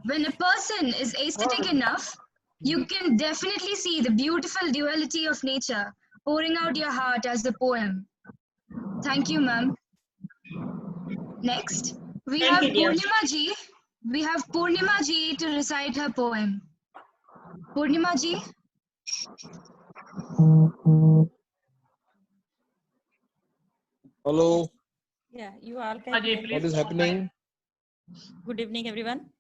When a person is aesthetic enough, you can definitely see the beautiful duality of nature pouring out your heart as the poem. Thank you, ma'am. Next, we have Purnima ji. We have Purnima ji to recite her poem. Purnima ji. Hello. Yeah, you all can. What is happening? Good evening, everyone.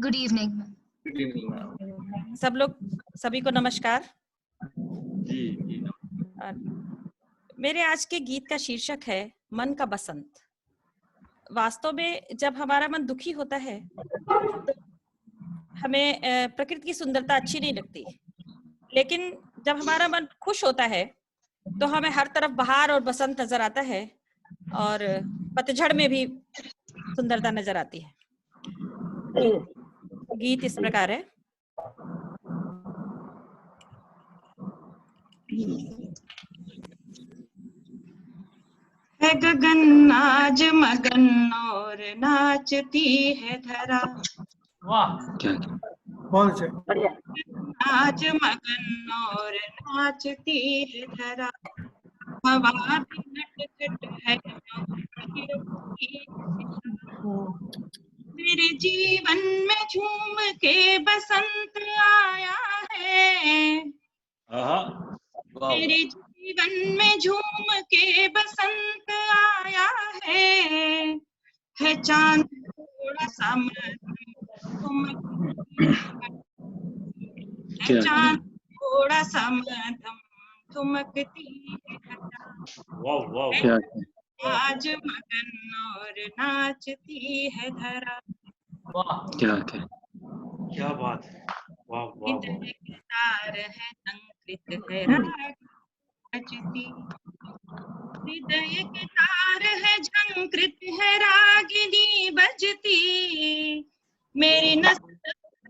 Good evening, ma'am. Good evening, ma'am. सभी को नमस्कार। मेरे आज के गीत का शीर्षक है मन का बसंत। वास्तव में जब हमारा मन दुखी होता है तो हमें प्रकृति की सुंदरता अच्छी नहीं लगती, लेकिन जब हमारा मन खुश होता है तो हमें हर तरफ बहार और बसंत नजर आता है और पतझड़ में भी सुंदरता नजर आती है। गीत इस प्रकार है। है गगन आज मगन और नाचती है धरा। वाह, बहुत अच्छा। आज मगन और नाचती है धरा, हवा भी नटखट है मेरे जीवन में झूम के बसंत आया है। मेरे जीवन में झूम के बसंत आया है चांद थोड़ा सा मध्यम, है चांद थोड़ा सा मध्यम ठुमकती है। आज मगन और नाचती है धरा। क्या बात है, वाह वाह हृदय के तार है संकृत है राग बजती, हृदय के तार है झंकृत है रागिनी बजती। मेरी नस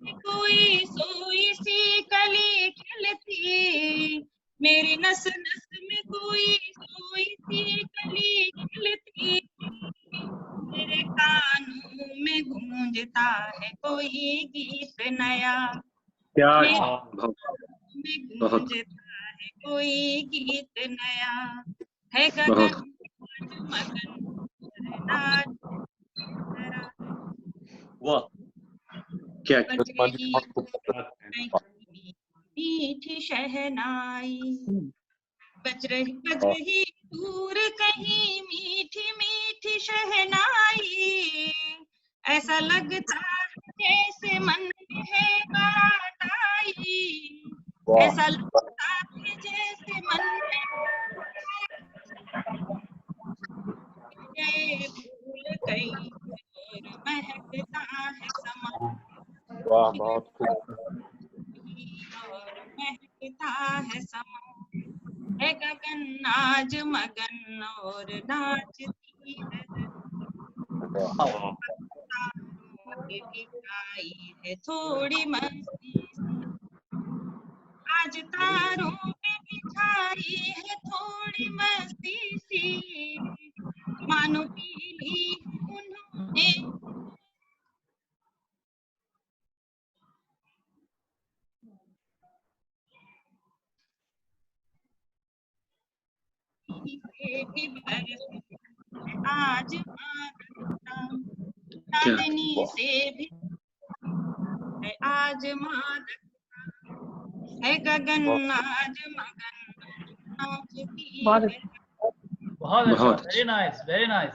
में कोई सोई सी कली खिलती, मेरी नस नस में कोई सोई सी कली खिलती। मेरे कानों में गूंजता है कोई गीत नया, मेरे कानों में गूंजता है कोई गीत नया। है गगन मगन नाच धरा, वाह क्या मीठी शहनाई बज रही दूर कहीं मीठी मीठी शहनाई। ऐसा लगता है जैसे मन में है बारात आई, ऐसा लगता है जैसे मन में भूल गई और महकता है समा। वाह, बहुत खूब। और महकता है समा, है गगन आज मगन और नाचती है। आई है थोड़ी मस्ती आज तारों पे बिछाई है थोड़ी मस्ती सी, मानो पी ली उन्होंने भी बरस आज चांदनी से भी आज मादकता, है गगन आज मगन नाचती है। बहुत अच्छा, वेरी नाइस, वेरी नाइस।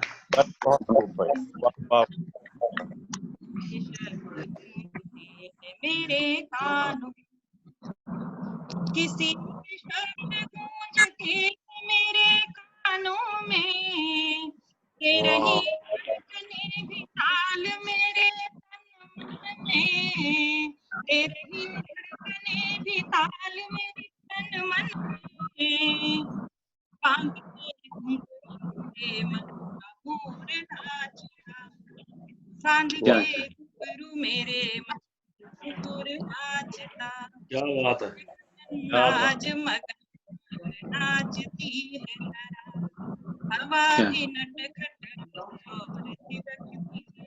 मेरे कानों किसी के शब्द गूंजते मेरे कानों में, के रही धड़कने भी ताल मेरे तन मन में, के रही धड़कने भी ताल मेरे तन मन में। बांध के मन का मोर नाचता, सांध के घुंघरू मेरे मोर नाचता। क्या बात है, आज मगन नाचती है धरा, हवा भी नटखट और थिरकती है,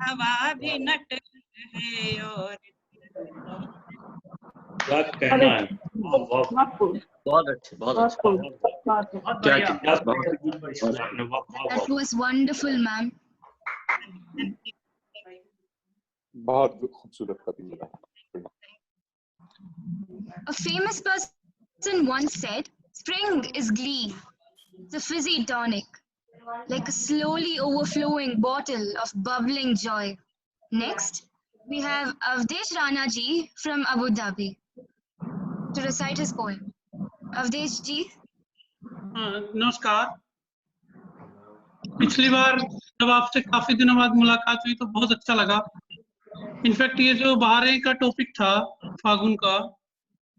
हवा भी नटखट है और क्या कहना है। बहुत अच्छे, बहुत अच्छे। That was wonderful, ma'am. बहुत खूबसूरत कविता। A famous person once said, "Spring is glee, it's a fizzy tonic, like a slowly overflowing bottle of bubbling joy." Next, we have Avdesh Rana ji from Abu Dhabi to recite his poem. Avdesh ji. नमस्कार। पिछली बार जब आपसे काफी दिनों बाद मुलाकात हुई तो बहुत अच्छा लगा। इनफैक्ट ये जो बहारें का टॉपिक था फागुन का,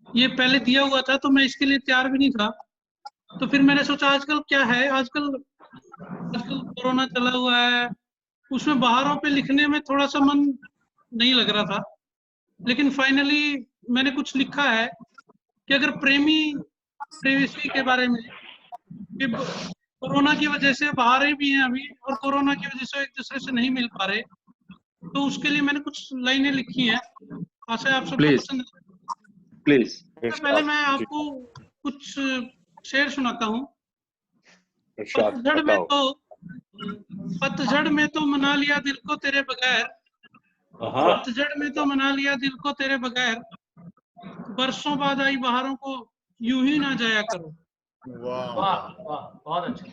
ये पहले दिया हुआ था तो मैं इसके लिए तैयार भी नहीं था। तो फिर मैंने सोचा आजकल क्या है, आजकल कोरोना चला हुआ है, उसमें बहारों पे लिखने में थोड़ा सा मन नहीं लग रहा था। लेकिन फाइनली मैंने कुछ लिखा है कि अगर प्रेमी प्रेयसी के बारे में कि कोरोना की वजह से बाहर भी हैं अभी, और कोरोना की वजह से एक दूसरे से नहीं मिल पा रहे, तो उसके लिए मैंने कुछ लाइनें लिखी हैं, आशा है आप सबको पसंद। प्लीज। पहले मैं आपको कुछ शेर सुनाता हूँ। पतझड़ में तो मना लिया दिल को तेरे बगैर, पतझड़ में तो मना लिया दिल को तेरे बगैर, बरसों बाद आई बहारों को यूं ही ना जाया करो। वाह वाह, बहुत अच्छा।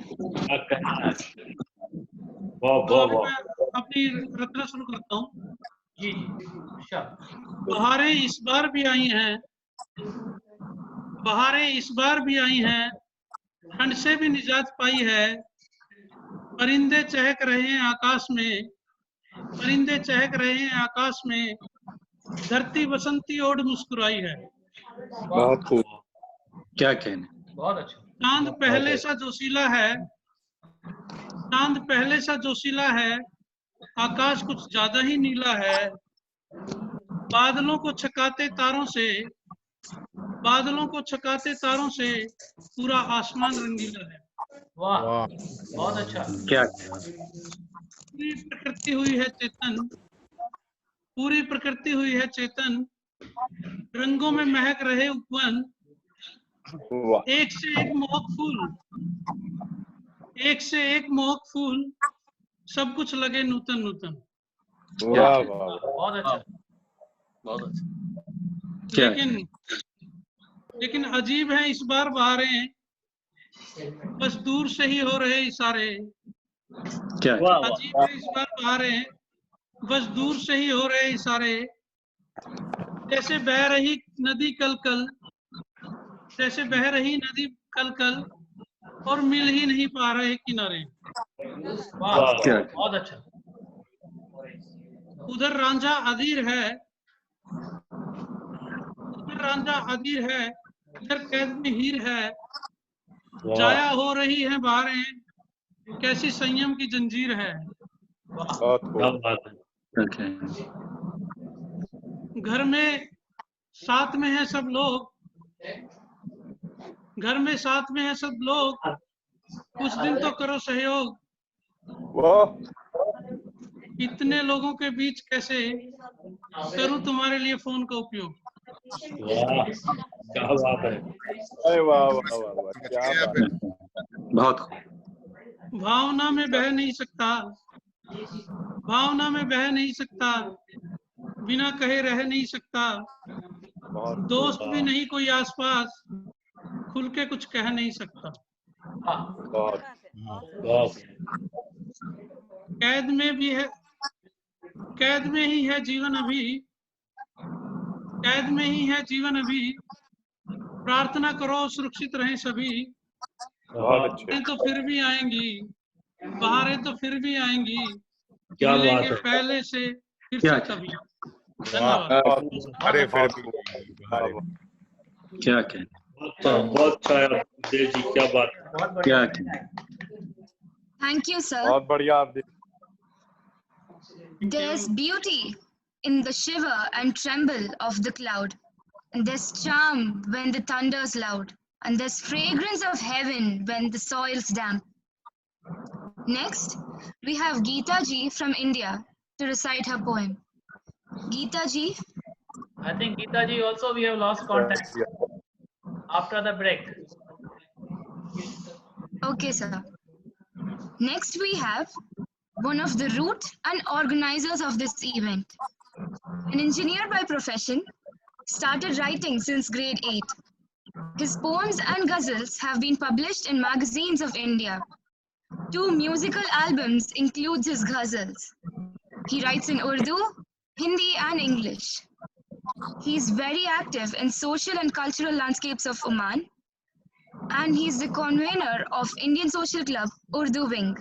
मैं अपनी रचना शुरू करता हूँ। जी जी, बहारें इस बार भी आई हैं, बहारें इस बार भी आई हैं, ठंड से भी निजात पाई है, परिंदे चहक रहे हैं आकाश में, परिंदे चहक रहे हैं आकाश में, धरती बसंती ओढ़ मुस्कुराई है। बहुत खूब, क्या कहने। बहुत अच्छा। चांद पहले सा जोशीला है, चांद पहले सा जोशीला है, आकाश कुछ ज्यादा ही नीला है, बादलों को छकाते तारों से, बादलों को छकाते तारों से, पूरा आसमान रंगीला है। वाह बहुत अच्छा। क्या पूरी प्रकृति हुई है चेतन, पूरी प्रकृति हुई है चेतन, रंगों में महक रहे उपवन, एक से एक मोहक फूल, एक से एक मोहक फूल, सब कुछ लगे नूतन नूतन। वाह वाह, बहुत अच्छा, बहुत क्या लेकिन अजीब है इस बार बहारें, बस दूर से ही हो रहे इशारे। क्या अजीब है इस बार बहारें, बस दूर से ही हो रहे इशारे, जैसे बह रही नदी कल कल, जैसे बह रही नदी कल कल, और मिल ही नहीं पा रहे किनारे। बहुत अच्छा। उधर रांझा अधीर है, उधर रांझा अधीर है, इधर कैद में हीर है, जाया हो रही है बहारें, कैसी संयम की जंजीर है। घर में साथ में है सब लोग, घर में साथ में है सब लोग, कुछ दिन तो करो सहयोग, इतने लोगों के बीच कैसे करूं तुम्हारे लिए फोन का उपयोग। क्या बात है, अरे वाह वाह वाह, क्या बात है। बहुत भावना में बह नहीं सकता, भावना में बह नहीं सकता, बिना कहे रह नहीं सकता, दोस्त भी नहीं कोई आसपास, खुल के कुछ कह नहीं सकता। कैद में भी है, कैद में ही है जीवन अभी, कैद में ही है जीवन अभी, प्रार्थना करो सुरक्षित रहें सभी, बहारें तो फिर भी आएंगी, बहारें तो फिर भी आएंगी, क्या बात मिलेंगे है। पहले से फिर से कभी। अरे फिर क्या कहने। बहुत अच्छा है देव जी, क्या बात। क्या कहने। Thank you, sir. बहुत बढ़िया आप। There's beauty in the shiver and tremble of the cloud, and there's charm when the thunder's loud, and there's fragrance of heaven when the soil's damp. Next, we have Geeta ji from India to recite her poem. Geeta ji? I think Geeta ji also we have lost contact after the break. Okay, sir. Next, we have one of the root and organizers of this event. An engineer by profession, started writing since grade 8. His poems and ghazals have been published in magazines of India. 2 musical albums includes his ghazals. He writes in Urdu, Hindi and English. He is very active in social and cultural landscapes of Oman, and he is the convener of Indian Social Club Urdu Wing.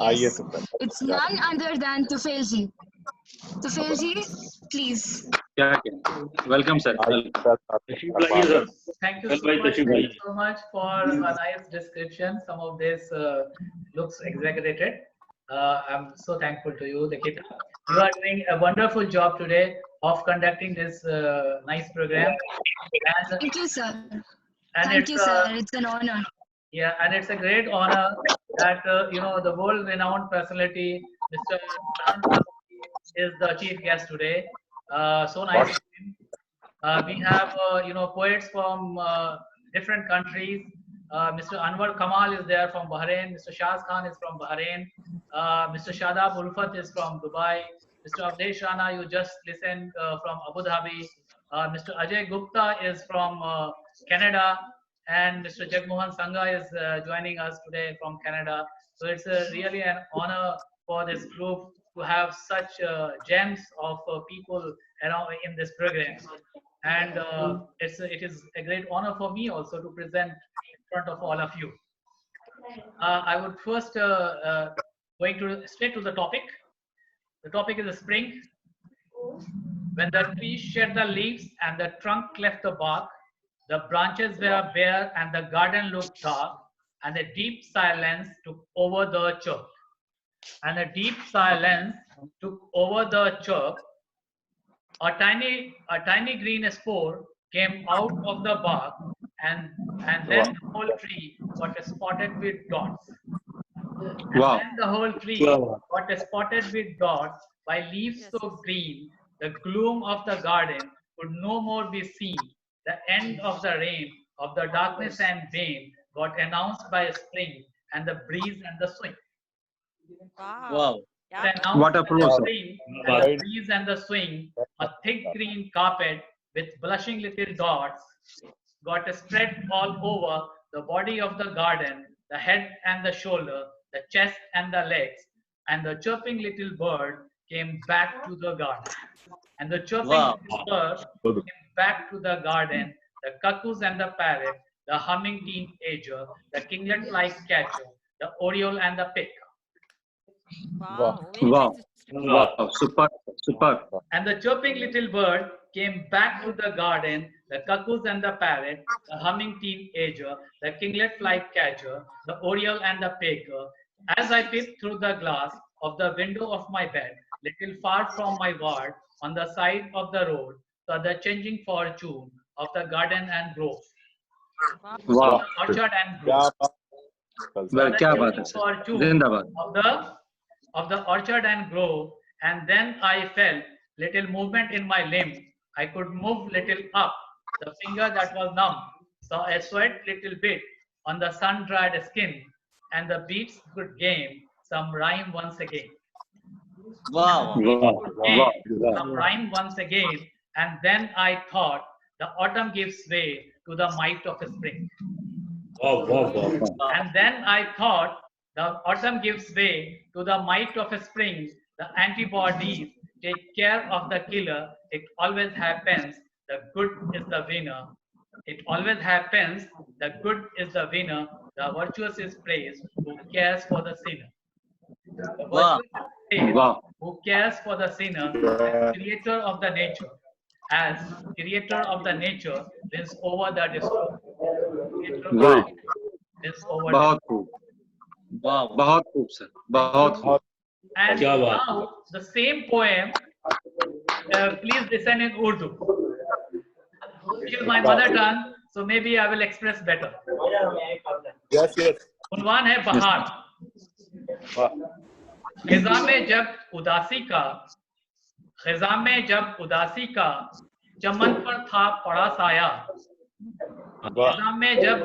Yes, it's none other than Tufail ji. Tufail ji, please. Welcome, sir. Thank you so much for a nice description. Some of this looks exaggerated. I'm so thankful to you, Nikita. You are doing a wonderful job today of conducting this nice program. And, thank you, sir. And Thank you, sir. It's an honor. Yeah, and it's a great honor that the world-renowned personality, Mr. Anand is the chief guest today. So nice of him. We have poets from different countries. Mr. Anwar Kamal is there from Bahrain. Mr. Shaz Khan is from Bahrain. Mr. Shadab Ulfat is from Dubai. Mr. Avdesh Rana, you just listened from Abu Dhabi. Mr. Ajay Gupta is from Canada, and Mr. Jagmohan Sangha is joining us today from Canada. So it's really an honor for this group to have such gems of people around in this program. And it is a great honor for me also to present in front of all of you. I would first going straight to the topic. The topic is the spring. When the trees shed the leaves and the trunk left the bark, the branches were bare and the garden looked dark, and a deep silence took over the chirp. And a deep silence took over the chirp. A tiny green spore came out of the bark, and then the whole tree got spotted with dots. Wow. And then the whole tree got spotted with dots by leaves so green, the gloom of the garden could no more be seen. The end of the reign of the darkness and pain got announced by spring and the breeze and the swing. Wow. What a prose. Spring and the breeze and the swing, a thick green carpet with blushing little dots got spread all over the body of the garden, the head and the shoulder, the chest and the legs, and the chirping little bird came back to the garden. And the chirping little bird came back to the garden, the cuckoos and the parrot, the humming teenager, the kinglet-like catcher, the oriole and the pick. Wow. Wow. Super. And the chirping little bird came back to the garden, the cuckoos and the parrot, the humming teenager, the kinglet-like catcher, the oriole and the pecker. As I peeped through the glass of the window of my bed, little far from my ward, on the side of the road, saw the changing fortune of the garden and grove. Wow. Orchard and grove. क्या बात है sir, जिंदाबाद. Of the orchard and grove, and then I felt little movement in my limb. I could move little up. The finger that was numb saw a sweat little bit on the sun-dried skin, and the beats could gain some rhyme once again. Wow. Some rhyme once again, and then I thought the autumn gives way to the might of spring. And then I thought the autumn gives way to the might of spring. The antibodies take care of the killer. It always happens. The good is the winner. It always happens. The good is the winner. The virtuous is praised who cares for the sinner. The virtuous is praised who cares for the sinner, as creator of the nature. As creator of the nature wins over the destroyer. बहुत खूब. बहुत खूब sir, बहुत खूब. And now the same poem, please listen in Urdu, which is my mother tongue, so maybe I will express better. Yes. उन्वान है बहार. खिज़ा में जब उदासी का चमन पर था पड़ा साया. खिज़ा में जब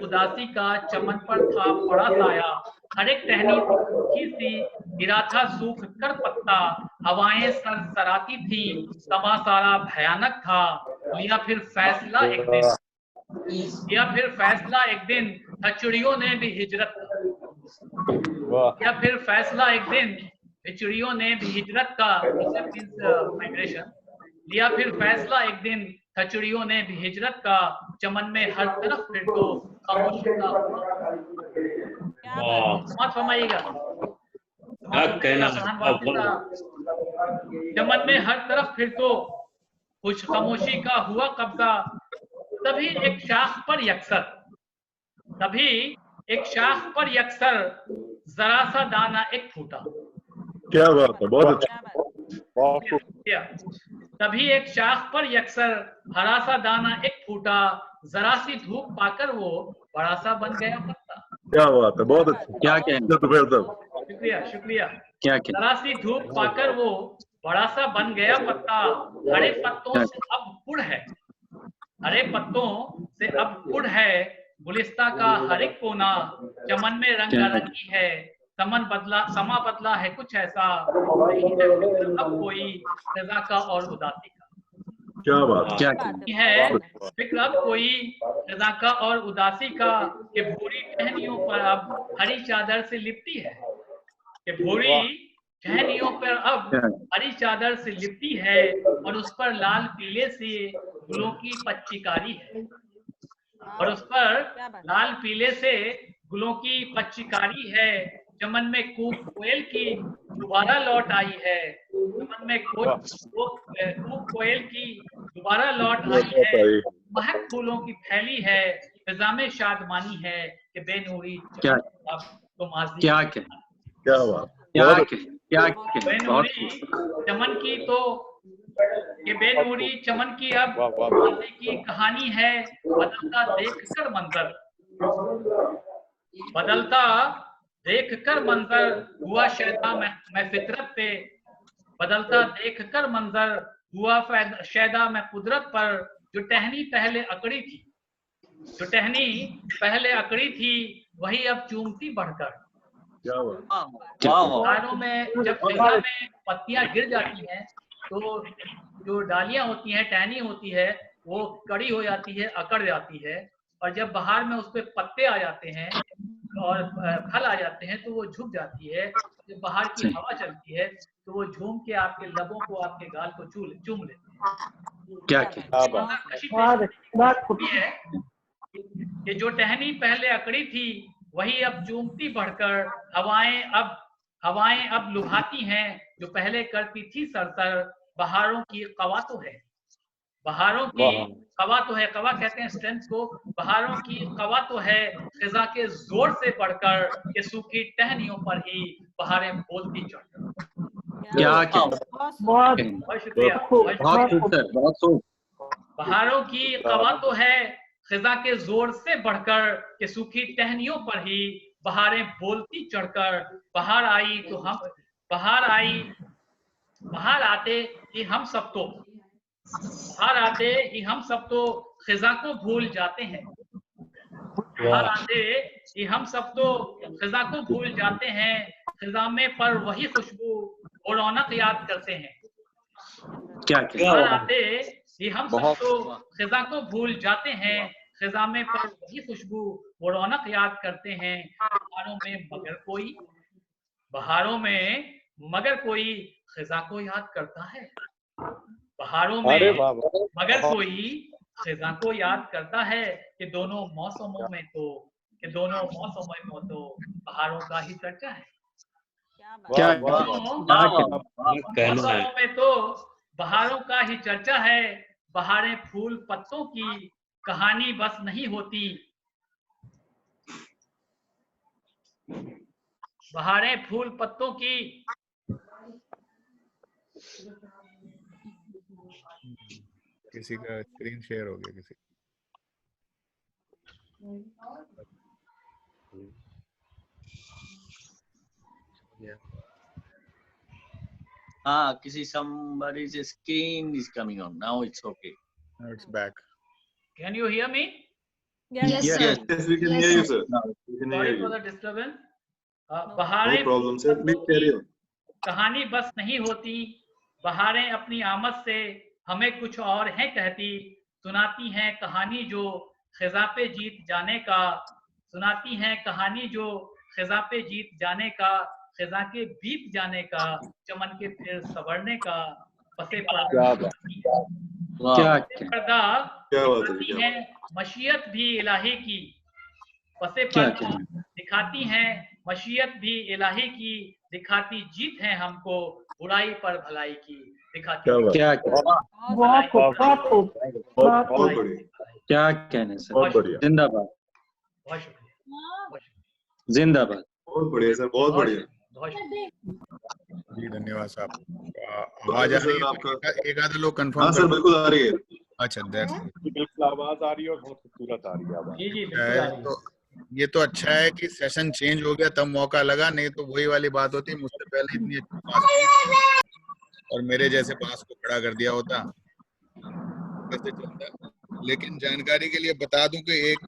उदासी का चमन पर था पड़ा साया, हर एक टहनी सूखी सी गिरा था सूख कर पत्ता. हवाएं सरसराती थी, समा सारा भयानक था. लिया फिर फैसला एक दिन चिड़ियों ने भी हिजरत. चिड़ियों ने भी हिजरत का माइग्रेशन. लिया फिर फैसला एक दिन चिड़ियों ने भी हिजरत का. चमन में हर तरफ फिर तो खामोशी का. मत फरमाइएगा. चमन में हर तरफ फिर तो कुछ खामोशी का हुआ कब्जा. तभी एक शाख पर यकसर जरा सा दाना एक फूटा. क्या बात है, बहुत अच्छा. तभी एक शाख पर यकसर हरा सा दाना एक फूटा, जरा सी धूप पाकर वो बड़ा सा बन गया पत्ता। क्या बात है, बहुत अच्छा। क्या कहना, शुक्रिया शुक्रिया। क्या कहना, जरा सी धूप पाकर वो बड़ा सा बन गया पत्ता, हरे पत्तों से अब गुड़ है, हरे पत्तों से अब गुड़ है, गुलिस्ता का हर एक कोना चमन में रंगारंगी है, समा बदला है कुछ ऐसा, नहीं है फिक्र अब कोई रजा का और उदासी का। क्या बात, क्या है फिक्र अब कोई रजा का और उदासी का, कि भूरी टहनियों पर अब हरी चादर से लिपटी है, कि भूरी टहनियों पर अब हरी चादर से लिपटी है, और उस पर लाल पीले से गुलों की पच्चीकारी है, और उस पर लाल पीले से गुलों की पच्चीकारी है, चमन में कूक कोयल की दोबारा लौट आई है, चमन में कूक कोयल की दोबारा लौट आई है, महक फूलों की फैली है, फिजा में शादमानी है, कि बेनूरी क्या क्या क्या बात, क्या बेनूरी चमन की तो ये बेनूरी चमन की अब माजी की कहानी है, बदलता देखकर मंजर, बदलता देखकर मंजर हुआ शैदा मैं फितरत पे, बदलता देखकर मंजर हुआ शैदा मैं कुदरत पर, जो टहनी पहले अकड़ी थी, जो टहनी पहले अकड़ी थी, वही अब चूमती बढ़कर। बहारों में जब फिजा में पत्तियां गिर जाती हैं तो जो डालियां होती हैं, टहनी होती है, वो कड़ी हो जाती है, अकड़ जाती है, और जब बहार में उस पर पत्ते आ जाते हैं और फल आ जाते हैं तो वो झुक जाती है। जब बाहर की हवा चलती है तो वो झूम के आपके लबों को, आपके गाल को चूम लेते हैं। क्या है कि जो टहनी पहले अकड़ी थी वही अब चूमती बढ़कर, हवाएं अब लुभाती हैं, जो पहले करती थी सरसर, बहारों की कवा तो है, बहारों की कवा तो है, कवा कहते हैं स्ट्रेंथ को, बहारों की कवा तो है, खिजा के जोर से बढ़कर, के सूखी टहनियों पर ही बहारें बोलती चढ़कर। बहुत शुक्रिया, बहुत खूब। बहारों की कवा तो है, खिजा के जोर से बढ़कर, के सूखी टहनियों पर ही बहारें बोलती चढ़कर, बहार आई तो हम बाहर आते ही हम सब तो, बाहर आते ही हम सब तो खिजा को भूल जाते हैं, बाहर आते ही हम सब तो खिजा को भूल जाते हैं, खिजा में पर वही खुशबू और रौनक याद करते हैं। बाहर आते ही हम सब तो खिजा को भूल जाते हैं, खिजा में पर वही खुशबू और रौनक याद करते हैं। बहारों में मगर कोई खिजा को याद करता है, बहारों में मगर कोई खिजा को याद करता है, कि दोनों मौसमों में तो बहारों का ही चर्चा है। मौसमों में तो बहारों का ही चर्चा है, बहारें फूल पत्तों की कहानी बस नहीं होती, बहारें फूल पत्तों की किसी का स्क्रीन शेयर हो गया किसी। किसी somebody's screen is coming on. Now it's okay. Now it's back. Can you hear me? Yes, sir. Yes, we can hear you, sir. We can hear Sorry you. for the disturbance. बहारें No problem, sir. Please carry on. कहानी बस नहीं होती, बहारें अपनी आमद से हमें कुछ और है कहती, सुनाती हैं कहानी जो खिजा पे जीत जाने का, सुनाती हैं कहानी जो खिजा पे जीत जाने का, खिजा के बीत जाने का, चमन के फिर संवरने का, पसे पर्दा दिखाती हैं मशीयत भी इलाही की, पसे पर्दा दिखाती हैं मशीयत भी इलाही की, दिखाती जीत है हमको बुराई पर भलाई की, दिखाती क्या कहने सर, बहुत बढ़िया, जिंदाबाद, बहुत शुक्रिया, जिंदाबाद, बहुत बढ़िया सर, बहुत बढ़िया। जी धन्यवाद साहब। आवाज आ रही है? आपका एक आधा लोग हाँ कंफर्म सर बिल्कुल आ रही है। अच्छा दैट्स बिल्कुल आवाज आ रही है और बहुत खूबसूरत आ रही है आवाज। जी जी बिल्कुल आ रही है। तो ये तो अच्छा है कि सेशन चेंज हो गया तब मौका लगा, नहीं तो वही वाली बात होती मुझसे पहले इतनी अच्छी बात और मेरे जैसे पास को खड़ा कर दिया होता कैसे चलता। लेकिन जानकारी के लिए बता दूं कि एक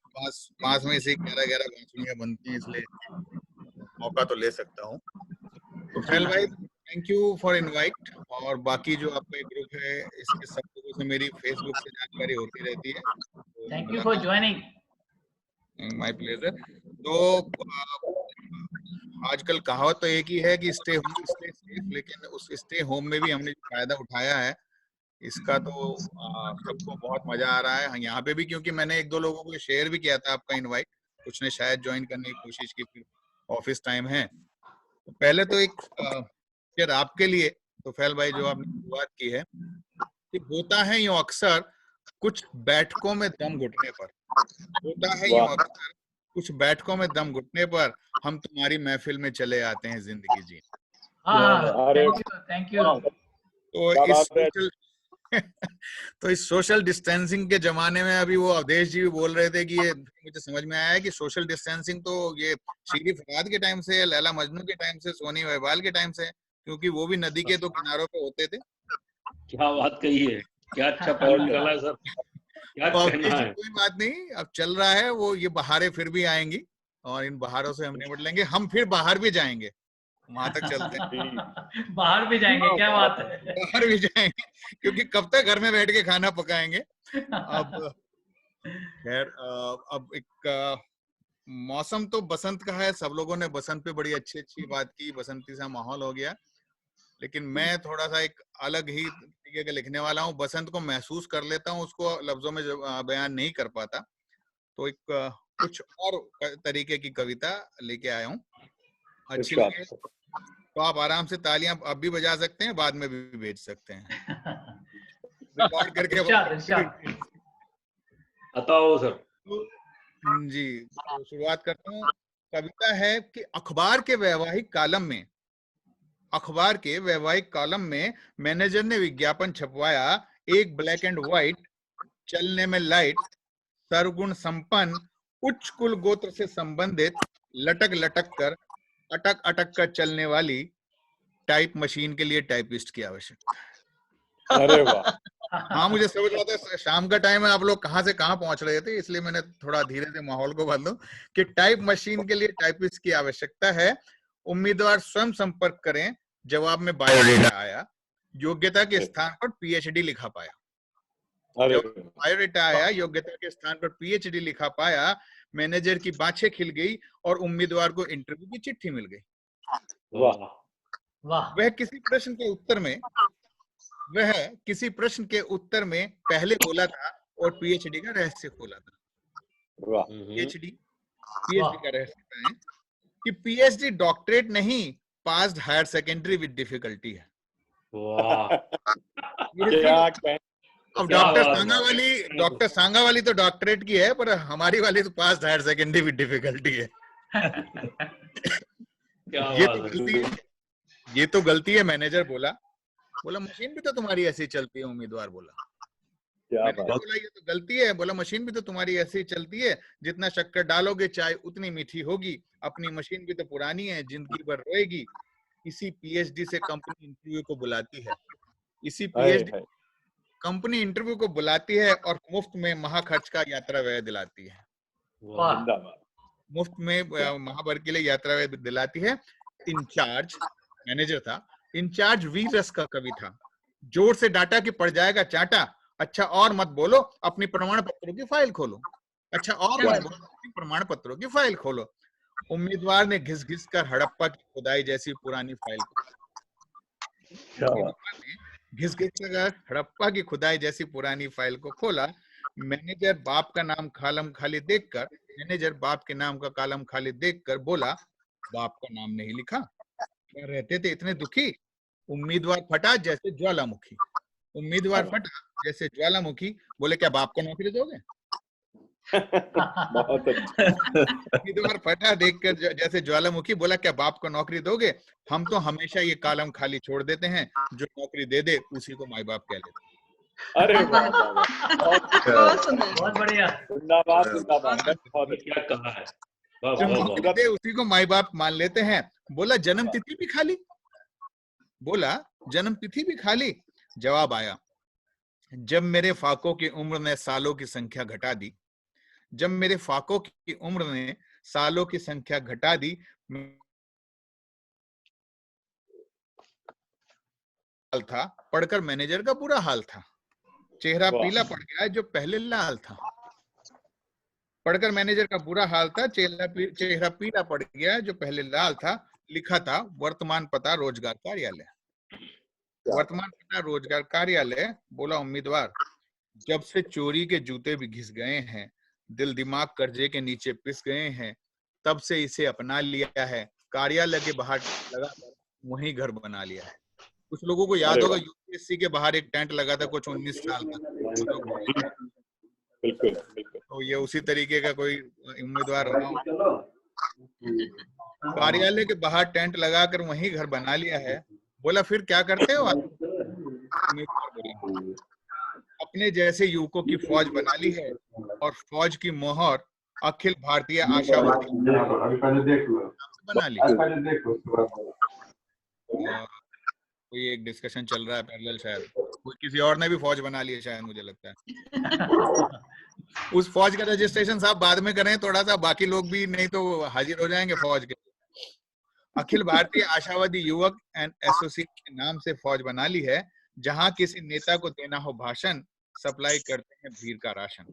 पास में इसी 11 बांसुरियां बनती हैं, इसलिए मौका तो ले सकता हूँ। तो फैल भाई थैंक यू फॉर इनवाइट, और बाकी जो आपका ग्रुप है इसके सब लोगों से मेरी फेसबुक से जानकारी होती रहती है। Thank you for joining. My pleasure. तो आजकल कहावत तो एक ही है कि स्टे होम स्टे सेफ, लेकिन उस स्टे होम में भी हमने जो फायदा उठाया है इसका तो सबको बहुत मजा आ रहा है यहाँ पे भी, क्योंकि मैंने एक दो लोगों को शेयर भी किया था आपका इनवाइट, कुछ ने शायद ज्वाइन करने की कोशिश की, फिर ऑफिस टाइम है। तो पहले तो एक शेयर आपके लिए तो फैल भाई जो आपने शुरुआत की है कि होता है यूं अक्सर कुछ बैठकों में दम घुटने पर, होता है यूं अक्सर कुछ बैठकों में दम घुटने पर हम तुम्हारी महफिल में चले आते हैं जिंदगी जी। Thank you. तो इस सोशल डिस्टेंसिंग के जमाने में अभी वो अवधेश जी भी बोल रहे थे कि ये मुझे समझ में आया है कि सोशल डिस्टेंसिंग तो ये शीरी फरहाद के टाइम से, लैला मजनू के टाइम से, सोनी वहबाल के टाइम से, क्योंकि वो भी नदी के तो किनारों पे होते थे। क्या बात कही है, क्या अच्छा पॉइंट निकाला है सर, क्या कहना है। कोई बात नहीं, अब चल रहा है वो, ये बहारें फिर भी आएंगी और इन बहारों से हम निपट लेंगे। हम फिर बाहर भी जाएंगे, वहां तक चलते हैं। बाहर भी जाएंगे, क्या बात है। बाहर भी जाएंगे, क्योंकि कब तक घर में बैठ के खाना पकाएंगे। अब खैर अब एक मौसम तो बसंत का है, सब लोगों ने बसंत पे बड़ी अच्छी बात की, बसंती सा माहौल हो गया। लेकिन मैं थोड़ा सा एक अलग ही तरीके का लिखने वाला हूँ, बसंत को महसूस कर लेता हूँ, उसको लफ्जों में बयान नहीं कर पाता। तो एक कुछ और तरीके की कविता लेके आया हूँ। अच्छी लगे तो आप आराम से तालियां अब भी बजा सकते हैं, बाद में भी भेज सकते हैं रिकॉर्ड करके। बताओ सर। जी तो शुरुआत करता हूँ। कविता है कि अखबार के वैवाहिक कॉलम में मैनेजर ने विज्ञापन छपवाया, एक ब्लैक एंड व्हाइट, चलने में लाइट, सर्वगुण संपन्न, उच्च कुल गोत्र से संबंधित, लटक कर अटक कर चलने वाली टाइप मशीन के लिए टाइपिस्ट की आवश्यकता। अरे वाह। हाँ मुझे समझ रहा था शाम का टाइम है, आप लोग कहाँ से कहाँ पहुंच रहे थे, इसलिए मैंने थोड़ा धीरे से माहौल को बदलूं कि टाइप मशीन के लिए टाइपिस्ट की आवश्यकता है। उम्मीदवार स्वयं संपर्क करें, जवाब में बायोडेटा आया, योग्यता के स्थान पर पीएचडी लिखा पाया। बायोडेटा आया, योग्यता के स्थान पर पीएचडी लिखा पाया, मैनेजर की बाछें खिल गई और उम्मीदवार को इंटरव्यू की चिट्ठी मिल गई। वाह वाह। वह किसी प्रश्न के उत्तर में पहले बोला था और पीएचडी का रहस्य खोला था। पीएचडी का रहस्य है कि पीएचडी डॉक्टरेट नहीं, passed higher secondary with difficulty है। अब डॉक्टर सांगा वाली तो डॉक्टरेट की है, पर हमारी वाली तो passed higher secondary with difficulty है। ये तो गलती है। मैनेजर बोला मशीन भी तो तुम्हारी ऐसी चलती है। उम्मीदवार बोला ये तो गलती है। बोला मशीन भी तो तुम्हारी ऐसी चलती है, जितना शक्कर डालोगे चाय उतनी मीठी होगी, अपनी मशीन भी तो पुरानी है, जिंदगी भर रोएगी। इसी पीएचडी से कंपनी इंटरव्यू को बुलाती है, कंपनी इंटरव्यू को बुलाती है और मुफ्त में महाखर्च का यात्रा व्यय दिलाती है। मुफ्त में महाभर के लिए यात्रा व्यय दिलाती है। इंचार्ज मैनेजर था, इंचार्ज वीर रस का कवि था, जोर से डाटा कि पड़ जाएगा चाटा। अच्छा और मत बोलो, अपनी प्रमाण पत्रों की फाइल खोलो। अच्छा और मत बोलो, अपनी प्रमाण पत्रों की फाइल खोलो। उम्मीदवार ने घिस घिस कर हड़प्पा की खुदाई जैसी पुरानी फाइल हड़प्पा की खुदाई जैसी पुरानी फाइल को खोला। मैनेजर बाप का नाम कॉलम खाली देखकर बोला, बाप का नाम नहीं लिखा, क्या रहते थे इतने दुखी। उम्मीदवार फटा जैसे ज्वालामुखी, बोले क्या बाप को नौकरी दोगे। बहुत अच्छा। फटा देखकर जैसे ज्वालामुखी बोला, क्या बाप को नौकरी दोगे? हम तो हमेशा ये कॉलम खाली छोड़ देते हैं, जो नौकरी दे दे उसी को माई बाप कह लेते हैं। अरे बहुत सुंदर, बहुत बढ़िया, जिंदाबाद जिंदाबाद, बहुत क्या कहा है, जो नौकरी दे उसी को माई बाप मान लेते हैं। बोला जन्म तिथि भी खाली, बोला जन्म तिथि भी खाली। जवाब आया, जब मेरे फाकों की उम्र ने सालों की संख्या घटा दी, जब मेरे फाकों की उम्र ने सालों की संख्या घटा दी, था पढ़कर मैनेजर का बुरा हाल था। चेहरा पीला पड़ गया जो पहले लाल था। पढ़कर मैनेजर का बुरा हाल था, चेहरा पीला पड़ गया जो पहले लाल था। लिखा था वर्तमान पता रोजगार कार्यालय, वर्तमान पता रोजगार कार्यालय। बोला उम्मीदवार, जब से चोरी के जूते भी घिस गए हैं, दिल दिमाग कर्जे के नीचे पिस गए हैं, तब से इसे अपना लिया है। कार्यालय के बाहर लगा वहीं घर बना लिया है। कुछ लोगों को याद होगा यूपीएससी के बाहर एक टेंट लगा था कुछ 19 साल का। तो ये उसी तरीके का कोई उम्मीदवार रहा। कार्यालय के बाहर टेंट लगाकर वहीं घर बना लिया है। बोला फिर क्या करते हो आप? अपने जैसे युवकों की फौज बना ली है और फौज की मोहर अखिल भारतीय आशावादी बना ली। कोई एक डिस्कशन चल रहा है पैरेलल, शायद कोई किसी और ने भी फौज बना ली है शायद, मुझे लगता है। उस फौज का रजिस्ट्रेशन साहब बाद में करें थोड़ा सा, बाकी लोग भी नहीं तो हाजिर हो जाएंगे फौज के। अखिल भारतीय आशावादी युवक एंड एसोसिएट के नाम से फौज बना ली है। जहां किसी नेता को देना हो भाषण, सप्लाई करते हैं भीड़ का राशन।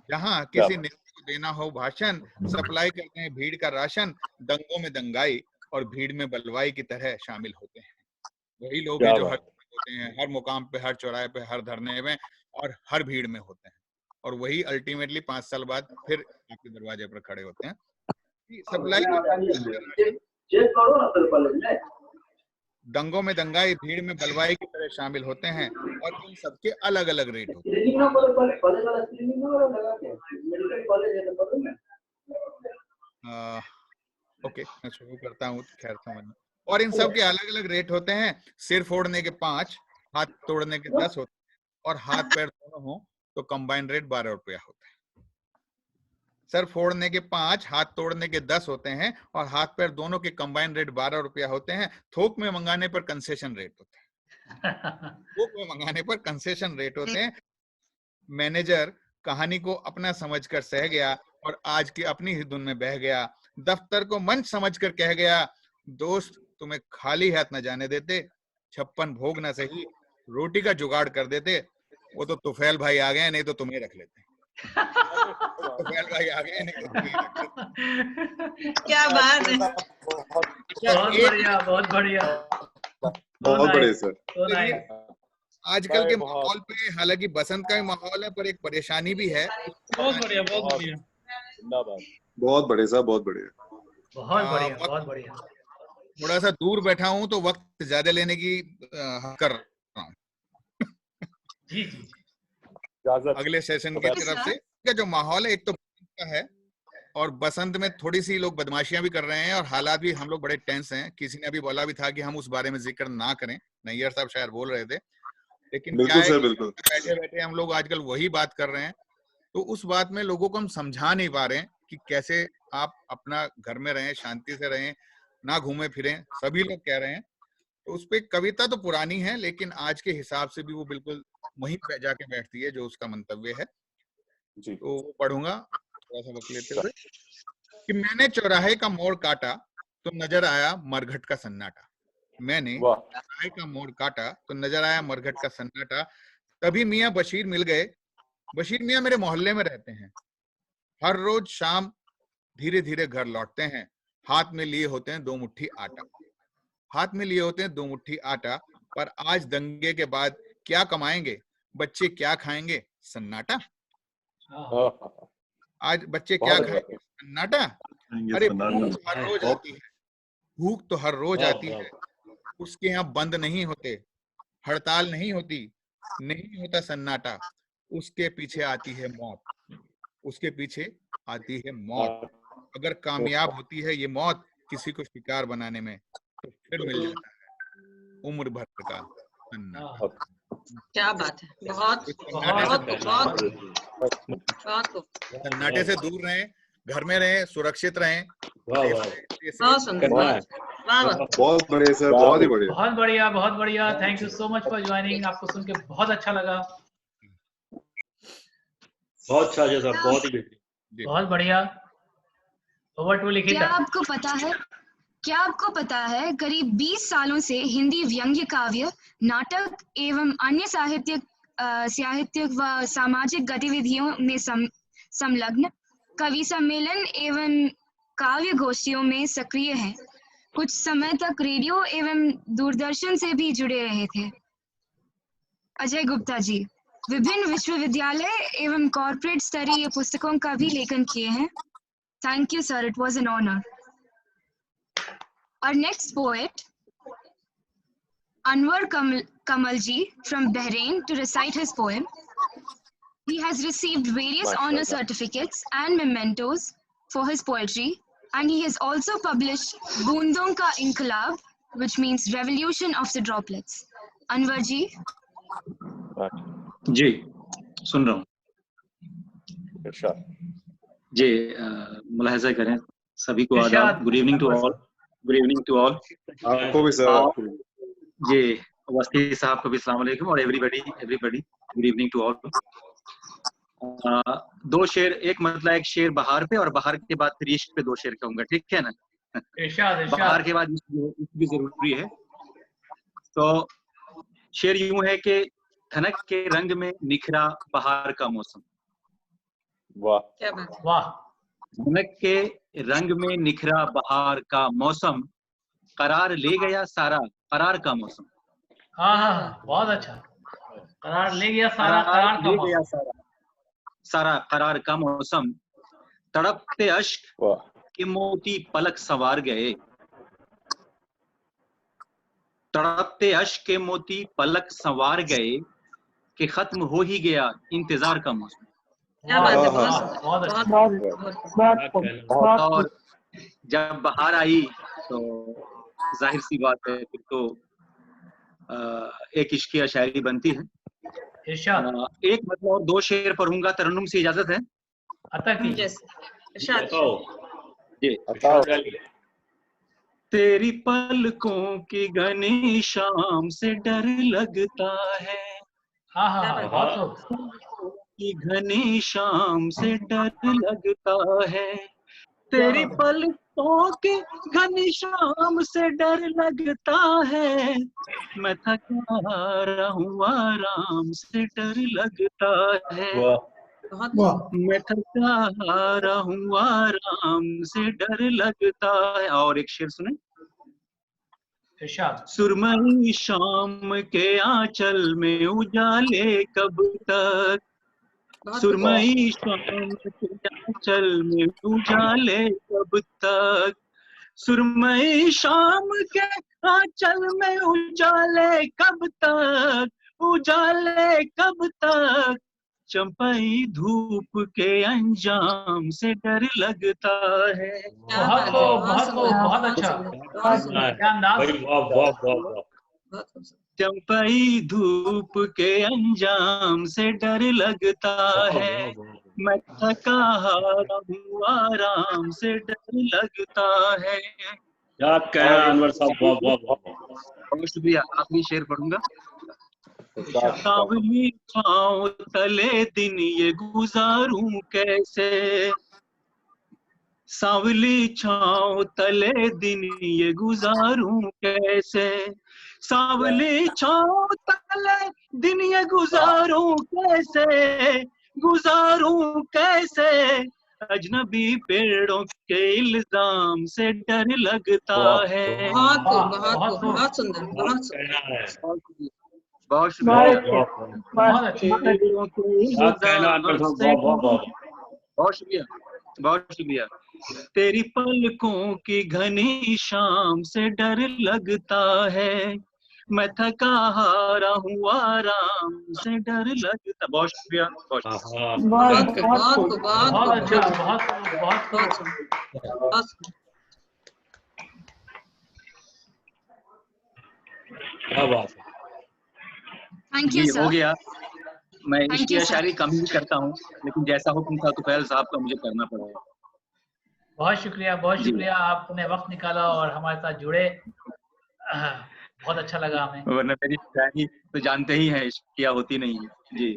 जहां किसी नेता को देना हो भाषण, सप्लाई करते हैं भीड़ का राशन। दंगों में दंगाई और भीड़ में बलवाई की तरह शामिल होते हैं। वही लोग हैं जो हर होते हैं, हर मुकाम पे, हर चौराहे पे, हर धरने में और हर भीड़ में होते हैं। और वही अल्टीमेटली 5 साल बाद फिर आपके दरवाजे पर खड़े होते हैं। सप्लाई दंगों में दंगाई, भीड़ में बलवाई की तरह शामिल होते हैं और इन सबके अलग अलग रेट होते हैं। ओके, मैं शुरू करता हूँ। खैर समझ। और इन सब के अलग अलग रेट होते हैं। सिर फोड़ने के 5, हाथ तोड़ने के 10 होते हैं और हाथ पैर दोनों हो तो कंबाइन रेट 12 रुपया होता है। सर फोड़ने के 5, हाथ तोड़ने के 10 होते हैं और हाथ पैर दोनों के कंबाइन रेट 12 रुपया होते हैं। थोक में मंगाने पर कंसेशन रेट होते हैं। थोक में मंगाने पर कंसेशन रेट होते हैं। मैनेजर कहानी को अपना समझकर सह गया और आज की अपनी ही धुन में बह गया। दफ्तर को मंच समझकर कह गया, दोस्त तुम्हें खाली हाथ न जाने देते, 56 भोग न सही रोटी का जुगाड़ कर देते। वो तो तुफैल भाई आ गए, नहीं तो तुम्हें रख लेते। तुफैल भाई आ गए, नहीं तो तुम्हें रख लेते। क्या बात है, बहुत बढ़िया, बहुत बढ़िया, बहुत बढ़िया सर। आजकल के माहौल पे, हालांकि बसंत का ही माहौल है, पर एक परेशानी भी है। बहुत बढ़िया, बहुत बढ़िया, बहुत बढ़िया सर, बहुत बढ़िया, बहुत बढ़िया, बहुत बढ़िया। थोड़ा सा दूर बैठा हूँ तो वक्त ज्यादा लेने की कर रहा हूँ। जी जी, अगले सेशन की तरफ से जो माहौल है, एक तो बसंत का है और बसंत में थोड़ी सी लोग बदमाशियां भी कर रहे हैं और हालात भी, हम लोग बड़े टेंस हैं। किसी ने अभी बोला भी था कि हम उस बारे में जिक्र ना करें, नैयर साहब शायद बोल रहे थे, लेकिन बिल्कुल सर, बिल्कुल। बैठे बैठे हम लोग आजकल वही बात कर रहे हैं। तो उस बात में लोगों को हम समझा नहीं पा रहे हैं कि कैसे आप अपना घर में रहें, शांति से रहें, ना घूमे फिरें, सभी लोग कह रहे हैं। तो उस पे कविता तो पुरानी है, लेकिन आज के हिसाब से भी वो बिल्कुल वहीं पे जाके बैठती है जो उसका मंतव्य है। तो वो पढ़ूंगा थोड़ा सा वक्त लेते हुए कि मैंने चौराहे का मोड़ काटा तो नजर आया मरघट का सन्नाटा। मैंने चौराहे का मोड़ काटा तो नजर आया मरघट का सन्नाटा। तभी मियाँ बशीर मिल गए। बशीर मियाँ मेरे मोहल्ले में रहते हैं। हर रोज शाम धीरे धीरे घर लौटते हैं। हाथ में लिए होते हैं 2 मुट्ठी आटा। हाथ में लिए होते हैं 2 मुट्ठी आटा। पर आज दंगे के बाद क्या कमाएंगे, बच्चे क्या खाएंगे, सन्नाटा। आज बच्चे क्या खाएंगे, सन्नाटा। अरे भूख हर रोज आती है, भूख तो हर रोज आती है। उसके यहाँ बंद नहीं होते, हड़ताल नहीं होती, नहीं होता सन्नाटा। उसके पीछे आती है मौत। उसके पीछे आती है मौत। अगर कामयाब होती है ये मौत किसी को शिकार बनाने में, तो फिर मिल जाता है उम्र भर का सन्नाटा। क्या बात है, बहुत बहुत बहुत सन्नाटे से दूर रहें, घर में रहें, सुरक्षित रहें। बहुत सुंदर, बहुत बढ़िया सर, बहुत ही बढ़िया, बहुत बढ़िया, बहुत बढ़िया। Thank you so much for joining. आपको सुन के बहुत अच्छा लगा। बहुत अच्छा सर, बहुत ही बहुत बढ़िया। ओवर टू लिखिता। क्या आपको पता है करीब 20 सालों से हिंदी व्यंग्य काव्य, नाटक एवं अन्य साहित्यिक व सामाजिक गतिविधियों में संलग्न कवि सम्मेलन एवं काव्य गोष्ठियों में सक्रिय हैं। कुछ समय तक रेडियो एवं दूरदर्शन से भी जुड़े रहे थे। अजय गुप्ता जी विभिन्न विश्वविद्यालय एवं कॉर्पोरेट स्तरीय पुस्तकों का भी लेखन किए हैं। Thank you, sir. It was an honor. Our next poet, Anwar Kamalji from Bahrain, to recite his poem. He has received various honor certificates and mementos for his poetry, and he has also published Boondon Ka Inqilab, which means revolution of the droplets. Anwar ji. जी, सुन रहा हूँ जी। मुलाहिजा करें सभी को आदाब। Good evening to all. Good evening to all. आपको भी sir. जी, वस्ती साहब को भी अस्सलाम वालेकुम और everybody good evening to all. दो शेर, एक शेर बहार पे और बहार के बाद फिर इश्क पे दो शेर कहूंगा, ठीक है ना? बहार के बाद इश्क भी जरूरी है। तो शेर यूं है कि धनक के रंग में निखरा बहार का मौसम। वाह क्या बात, वाह। धनक के रंग में निखरा बहार का मौसम, करार ले गया सारा करार का मौसम। हाँ, बहुत अच्छा। करार ले गया सारा करार का मौसम। सारा करार का मौसम, तड़पते अश्क के मोती पलक संवार गए। तड़पते अश्क के मोती पलक संवार गए कि खत्म हो ही गया इंतजार का मौसम। क्या बात है, बहुत और जब बहार आई तो जाहिर सी बात है फिर तो एक इश्किया शायरी बनती है। एक मतलब और दो शेर पढ़ूंगा, तरन्नुम से इजाजत है? जी। तेरी पलकों की घनी शाम से डर लगता है। की घनी शाम से डर लगता है। तेरी पलकों की घनी शाम से डर लगता है। मैं थका रहूं आराम से डर लगता है। मैं थका रहूं आराम से डर लगता है। और एक शेर सुने। सुरमई शाम के आंचल में उजाले कब तक, सुरमई शाम के आंचल में उजाले कब तक, सुरमई शाम के आंचल में उजाले कब तक, उजाले कब तक, चंपई धूप के अंजाम से डर लगता है। बहुत अच्छा। चंपई धूप के अंजाम से डर लगता है। मैं थका हारा हूँ आराम से डर लगता है। याद क्या अनवर साहब, बहुत शुक्रिया। आखिरी शेर पढ़ूंगा। सांवली छाँव तले दिन ये गुजारूं कैसे, सांवली छाँव तले दिन ये गुजारूं कैसे, सांवली छाँव तले दिन ये गुजारूं कैसे, गुजारूं कैसे, अजनबी पेड़ों के इल्जाम से डर लगता है। बहुत सुंदर, बहुत सुंदर। बहुत शुक्रिया। बहुत शुक्रिया। तेरी पलकों की घनी शाम से डर लगता है। मैं थका हारा हूँ आराम से डर लगता। बहुत शुक्रिया। बहुत क्या बात है। Thank जी you, हो sir. गया। मैं Thank इसकी you, sir. शायरी कम ही करता हूँ, लेकिन जैसा हुक्म था तुफैल साहब का मुझे करना पड़ा। बहुत शुक्रिया, आपने वक्त निकाला और हमारे साथ जुड़े। बहुत अच्छा लगा हमें। वरना मेरी शायरी तो जानते ही हैं क्या होती नहीं है। जी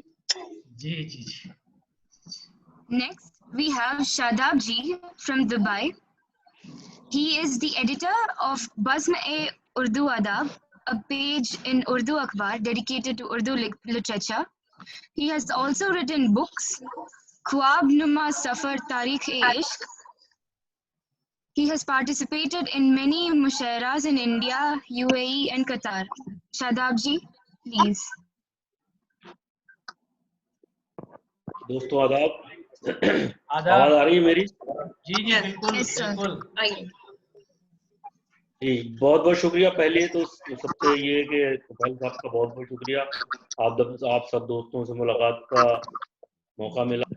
जी जी जी। Next, we have Shadab Ji from Dubai. He is the editor of Bazm-e-Urdu Adab, a page in Urdu Akhbar dedicated to Urdu literature. He has also written books, Khwab Numa Safar Tarikh-e-Ishq. He has participated in many mushairas in India, UAE and Qatar. Shadab Ji, please. दोस्तों आदाब। आवाज आ रही है मेरी? जी जी बिल्कुल बिल्कुल। जी बहुत बहुत शुक्रिया। पहले तो सबसे ये कि तुफैल साहब का बहुत बहुत शुक्रिया, आप सब दोस्तों से मुलाकात का मौका मिला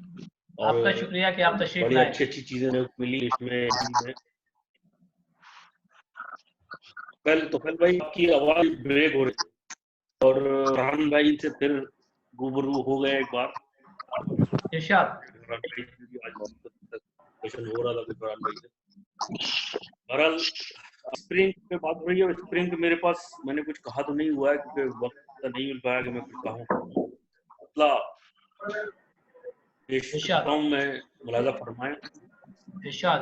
और आपका शुक्रिया कि आप तशरीफ बड़ी लाए। अच्छी चीजें मिली इसमें। तुफैल भाई आपकी आवाज ब्रेक हो रही और फरहान भाई से फिर रूबरू हो गए एक बार। इरशाद क्वेश्चन हो रहा था कुछ फरहान भाई से। बहरहाल स्प्रिंग पे बात हो रही है। स्प्रिंग पे मेरे पास मैंने कुछ कहा तो नहीं हुआ है क्योंकि वक्त नहीं मिल पाया कि मैं कुछ कहूँ। मतलब मैं मुलाजा फरमाएं। इरशाद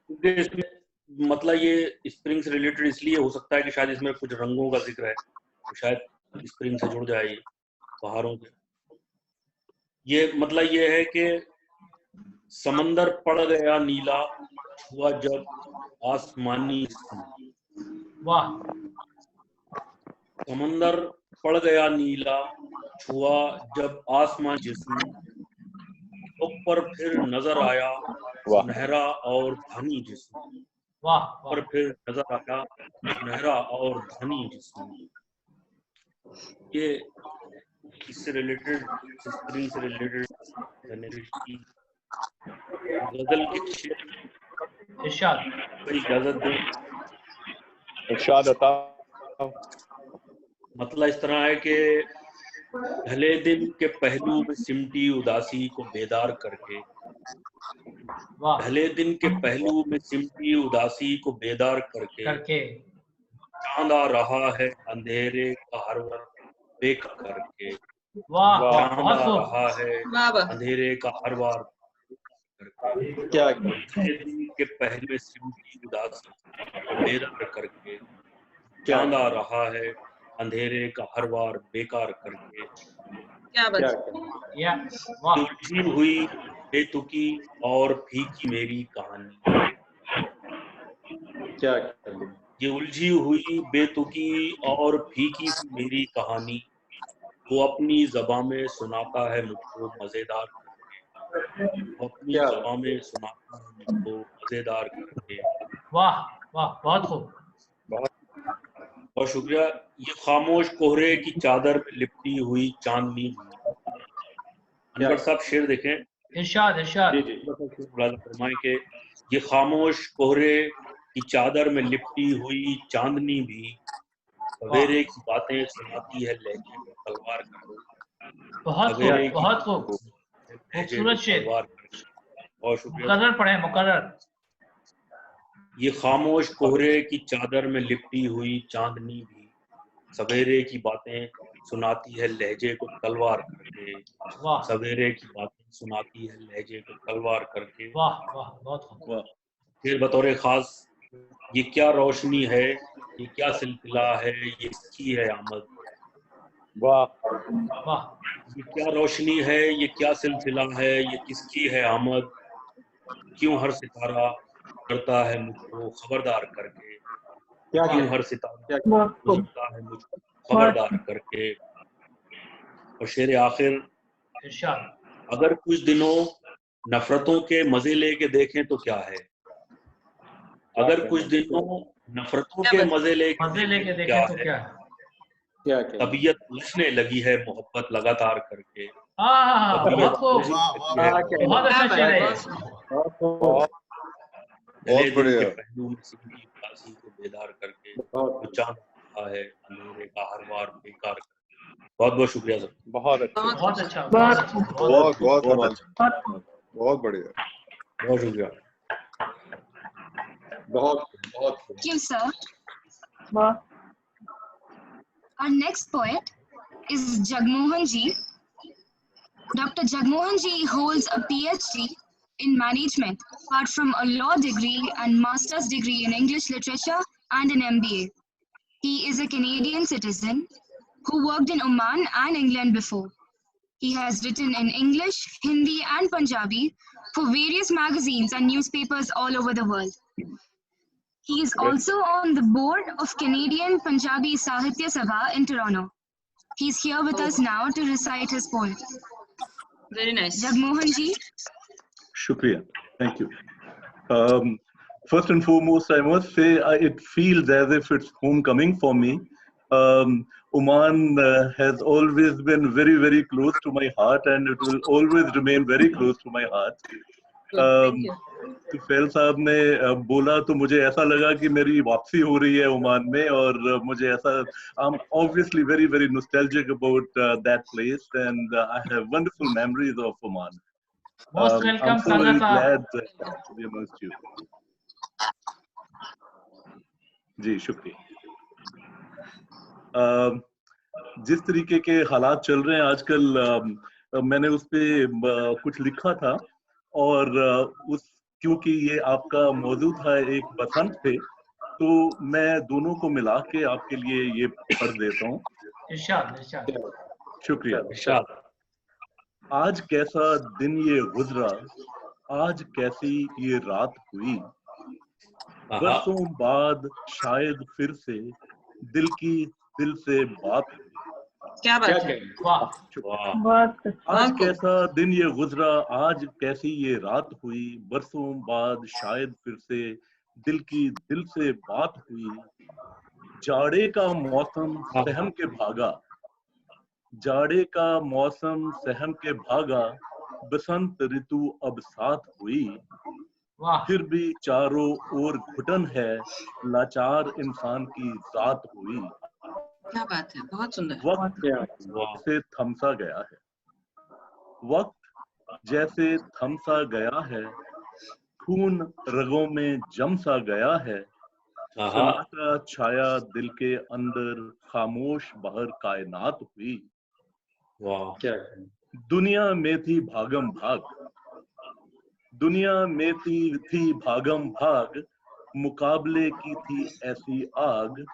क्योंकि इसमें मतलब ये स्प्रिंग से रिलेटेड इसलिए हो सकता है कि शायद इसमें कुछ रंगों का जिक्र है, तो शायद स्प्रिंग से जुड़ जाए ये बहारों के। ये मतलब ये है कि समंदर पड़ गया नीला हुआ जब आसमानी। वाह। समंदर पड़ गया नीला छुआ जब आसमान जिस्म, ऊपर फिर नजर आया सुनहरा और धनी जिस्म। वाह। पर फिर नजर आया सुनहरा और धनी जिस्म। ये इससे रिलेटेड स्प्रिंग से रिलेटेड गजल के शेर इरशाद भाई इजाजत दें। इरशाद अता। मतलब इस तरह है कि ढले दिन के पहलू में सिमटी उदासी को बेदार करके, ढले दिन के पहलू में सिमटी उदासी को बेदार करके चांद आ रहा है अंधेरे का हर वक्त बेक करके। चांद आ रहा है अंधेरे का हर बार क्या दिन के पहले सिमटी उदासी को बेदार करके, चांद आ रहा है अंधेरे का हर बार बेकार करके। क्या उलझी हुई बेतुकी और फीकी मेरी कहानी। क्या ये उलझी हुई बेतुकी और फीकी सी मेरी कहानी वो अपनी ज़बान में सुनाता है मुझको मजेदार करके, वो अपनी ज़बान में सुनाता है मुझको मजेदार करके। वाह वाह बहुत खूब। बहुत शुक्रिया। ये खामोश कोहरे की चादर में लिपटी हुई चांदनी। अनवर साहब शेर देखें। इरशाद फरमाएं कि ये खामोश कोहरे की चादर में लिपटी हुई चांदनी भी सवेरे की बातें सुनाती है लहजे को तलवार कर। बहुत खूब खूबसूरत शेर। बहुत शुक्रिया। मुकर्रर पढ़े मुकर्रर। ये खामोश कोहरे की चादर में लिपटी हुई चांदनी भी सवेरे की बातें सुनाती है लहजे को तलवार करके। सवेरे की बातें सुनाती है लहजे को तलवार करके। वाह वाह बहुत खूब। फिर बतौर खास ये क्या रोशनी है, ये क्या सिलसिला है, ये किसकी है आमद। वाह वाह। ये क्या रोशनी है, ये क्या सिलसिला है, ये किसकी है आमद। क्यों हर सितारा करता है मुझको खबरदार करके। क्यों हर सितारा करता है मुझको खबरदार करके। और शेर आखिर, अगर कुछ दिनों नफरतों के मजे लेके देखें तो क्या है। अगर कुछ दिनों नफरतों के मजे लेके देखें तो क्या तबीयत उलझने लगी है मोहब्बत लगातार करके। बहुत अच्छा शेर है। बहुत बढ़िया। पहलू में सिमटी उदासी को बेदार करके वो चांद रहा है अंधेरे का हर बार बेकार करके। बहुत बहुत शुक्रिया सर। बहुत अच्छा बहुत अच्छा बहुत बढ़िया। बहुत शुक्रिया। Thank you, sir. Our next poet is Jagmohan Ji. Dr. Jagmohan Ji holds a PhD in management, apart from a law degree and master's degree in English literature and an MBA. He is a Canadian citizen who worked in Oman and England before. He has written in English, Hindi and Punjabi for various magazines and newspapers all over the world. He is also on the board of Canadian Punjabi Sahitya Sabha in Toronto. He is here with us now to recite his poem. Very nice. Jagmohan Ji. Shukriya. Thank you. First and foremost, I must say it feels as if it's homecoming for me. Oman has always been very, very close to my heart, and it will always remain very close to my heart. फैल साहब ने बोला तो मुझे ऐसा लगा कि मेरी वापसी हो रही है ओमान में, और मुझे ऐसा I'm obviously very, very nostalgic about that place, and I have wonderful memories of Oman. Most welcome, I'm so very Sanga glad to be amongst you. जी शुक्रिया। जिस तरीके के हालात चल रहे हैं आजकल, मैंने उस पे कुछ लिखा था, और क्योंकि ये आपका मौजू था एक बसंत पे, तो मैं दोनों को मिला के आपके लिए ये पढ़ देता हूँ। इरशाद। शुक्रिया। आज कैसा दिन ये गुजरा, आज कैसी ये रात हुई, बरसों बाद शायद फिर से दिल की दिल से बात हुई। क्या बात है। आज कैसा दिन ये गुजरा, आज कैसी ये रात हुई, बरसों बाद शायद फिर से दिल की दिल से बात हुई। जाड़े का मौसम सहम के भागा, जाड़े का मौसम सहम के भागा, बसंत ऋतु अब साथ हुई। फिर भी चारों ओर घुटन है, लाचार इंसान की जात हुई। क्या बात है, बहुत सुंदर। वक्त से थमसा गया है, वक्त जैसे थमसा गया है, खून रगों में जम सा गया है। सन्नाटा छाया दिल के अंदर, खामोश बाहर कायनात हुई। दुनिया में थी भागम भाग, दुनिया में थी भागम भाग, मुकाबले की थी ऐसी आग।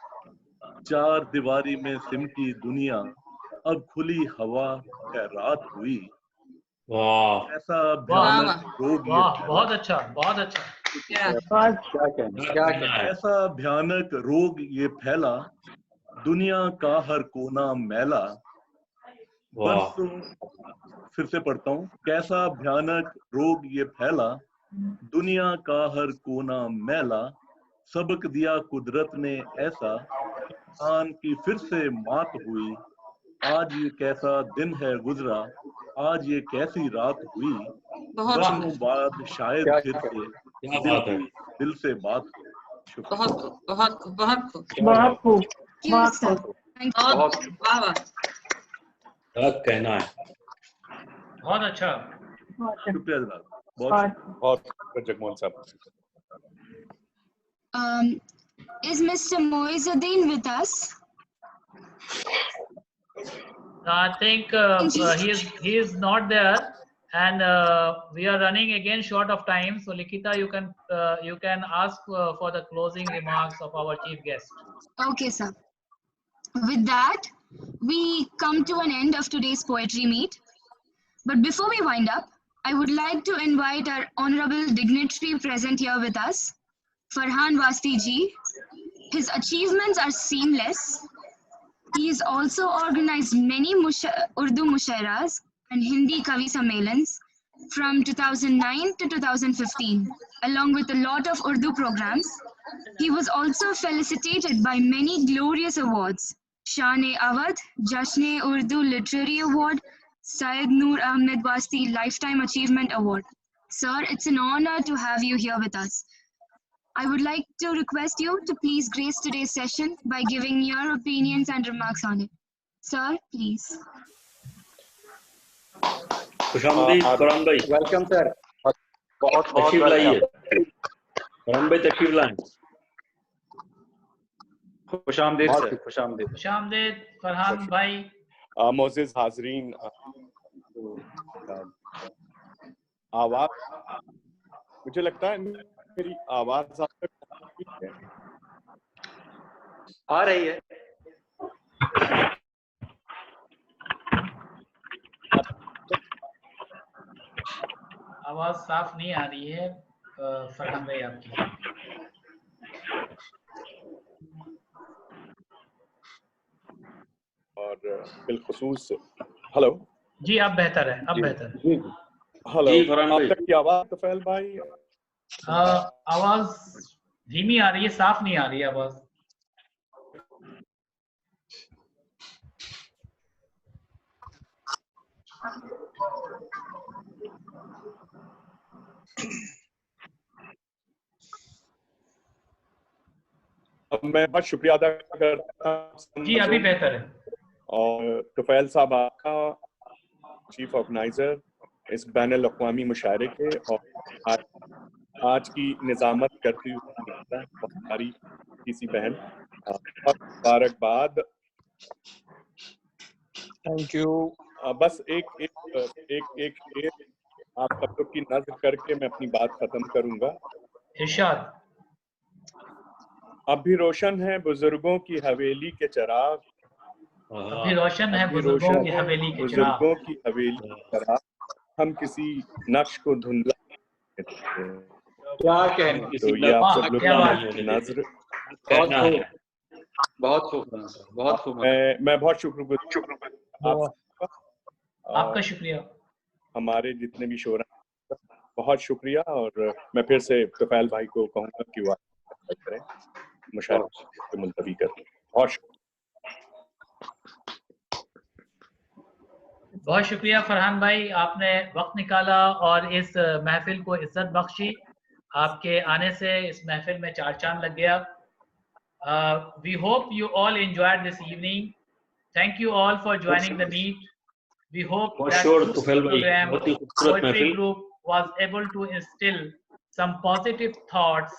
चार दीवारी में सिमटी दुनिया, अब खुली हवा है रात हुई। ऐसा भयानक रोग ये बहुत अच्छा, बहुत अच्छा। ऐसा भयानक रोग ये फैला, दुनिया का हर कोना मैला। बरसों, फिर से पढ़ता हूँ। कैसा भयानक रोग ये फैला, दुनिया का हर कोना मैला। सबक दिया कुदरत ने ऐसा, इंसान की फिर से मात हुई। आज ये कैसा दिन है गुजरा, आज ये कैसी रात हुई। बरसों बाद शायद फिर से दिल से बात हुई। बहुत कहना है। बहुत अच्छा। शुक्रिया जनाब। बहुत जगमोहन साहब। Is Mr. Moizuddin with us? I think he is not there, and we are running again short of time. So Likita, you can ask for the closing remarks of our chief guest. Okay, sir. With that, we come to an end of today's poetry meet. But before we wind up, I would like to invite our honorable dignitary present here with us, Farhan Wasti ji. His achievements are seamless. He has also organized many Urdu Mushairas and Hindi Kavi Sammelans from 2009 to 2015, along with a lot of Urdu programs He was also felicitated by many glorious awards: Shane-e-Awadh, Jashn-e-Urdu Literary Award, Syed Noor Ahmed Wasti Lifetime Achievement Award. Sir, it's an honor to have you here with us. I would like to request you to please grace today's session by giving your opinions and remarks on it. Sir, please. खुशामदीद Farhan भाई। Welcome sir. तशरीफ लाइए। फरहान भाई तशरीफ लाएं। खुशामदीद sir. खुशामदीद। खुशामदीद Farhan भाई। मोअज़्ज़िज़ हाज़रीन, आवाज, मुझे लगता है मेरी आवाज आप तक आ रही है। आवाज साफ नहीं आ रही है फरहान भाई आपकी। और बिलखुसूस हेलो जी, अब बेहतर है, अब बेहतर है। जी हेलो जी फरहान आप भाई। तक की आवाज तुफैल भाई? आवाज धीमी आ रही है, साफ नहीं आ रही है आवाज। मैं बहुत शुक्रिया अदा करता हूं जी, अभी बेहतर है। और तुफैल साहब आपका, चीफ ऑर्गेनाइजर इस बैन अल-अक़वामी मुशायरे के, और आज की निजामत करती हुई हमारी किसी बहन, बहुत मुबारकबाद। Thank you. बस एक एक एक एक शेर आप सब लोग की नज़र करके मैं अपनी बात खत्म करूंगा। इरशाद। अब भी रोशन है बुजुर्गों की हवेली के चिराग, अभी रोशन है बुजुर्गों की हवेली के चिराग, बुजुर्गों की हवेली के चिराग, हम किसी नक्श को धुंधला क्या कहने। तो ये आप सब लोग की नजर, बहुत खूब, बहुत खूब। मैं बहुत शुक्रगुजार आपका शुक्रिया। हमारे जितने भी शोरा, बहुत शुक्रिया। और मैं फिर से तुफैल भाई को कहूँगा कि वो करें, मुशायरे मुलतवी करें। बहुत शुक्रिया फरहान भाई, आपने वक्त निकाला और इस महफिल को इज्जत बख्शी। आपके आने से इस महफिल में चार चांद लग गया। We hope you all enjoyed this evening. Thank you all for joining the meet. We hope that this program, Poetry Group, was able to instill some positive thoughts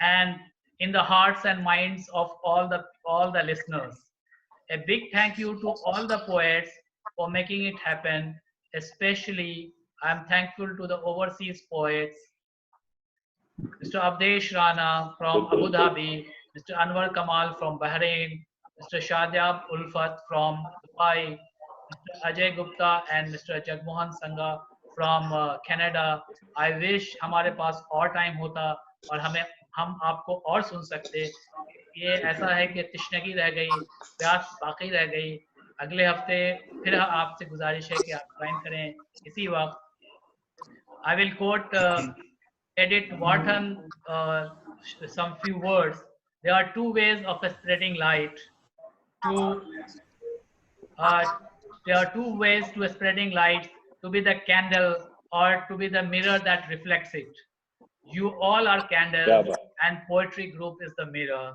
and in the hearts and minds of all the listeners. A big thank you to all the poets for making it happen. Especially, I am thankful to the overseas poets, Mr. Abdesh Rana from Abu Dhabi, Mr. Anwar Kamal from Bahrain, Mr. Shadab Ulfat from Dubai, Mr. Ajay Gupta and Mr. Jagmohan Sangha from Canada. I wish हमारे पास और time होता और हम आपको और सुन सकते। ये ऐसा है कि तशनगी रह गई, प्यास बाकी रह गई। अगले हफ्ते फिर आपसे गुजारिश है कि आप ज्वाइन करें इसी वक्त। I will quote Edith Wharton some few words. There are two ways of spreading light. There are two ways to spreading light: to be the candle or to be the mirror that reflects it. You all are candles, and Poetry Group is the mirror.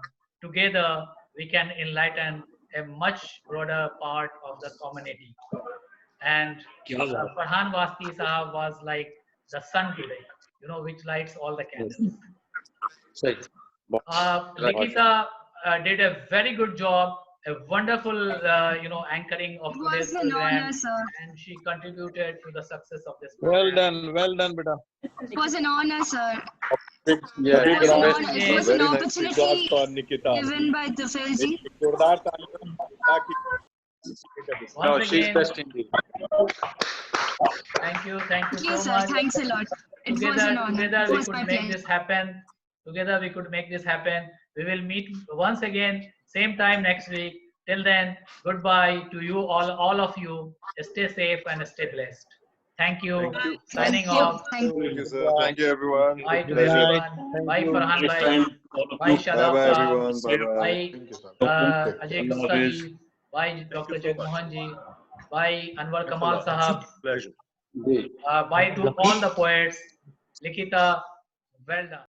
Together, we can enlighten a much broader part of the community. And Farhan Wasti Sahab was like the sun today, which lights all the candles. Nikita did a very good job, a wonderful, anchoring of today's program, honor, sir. And she contributed to the success of this program. well done, beta. It was an honor, sir. Yeah, it was an honor. It was an opportunity given by Tufail ji. No, she's best indeed. Thank you so sir. much. Thanks a lot. It was an honor. Together we could make this happen. Together we could make this happen. We will meet once again, same time next week. Till then, goodbye to you all of you. Stay safe and stay blessed. Thank you. Thank you. Signing Thank you. off. Thank Thank you, sir. Thank you, everyone. Bye to Pleasure. everyone. Bye Farhan Next bhai. time, all of Bye you. Shadab Bye-bye, sahab. everyone. Bye-bye. Bye Ajay Allah Gupta Hafiz. ji. Bye Dr. Jagmohan ji. Bye Anwar Kamal Allah. sahab. Pleasure. Bye to all the poets. Likita, well done.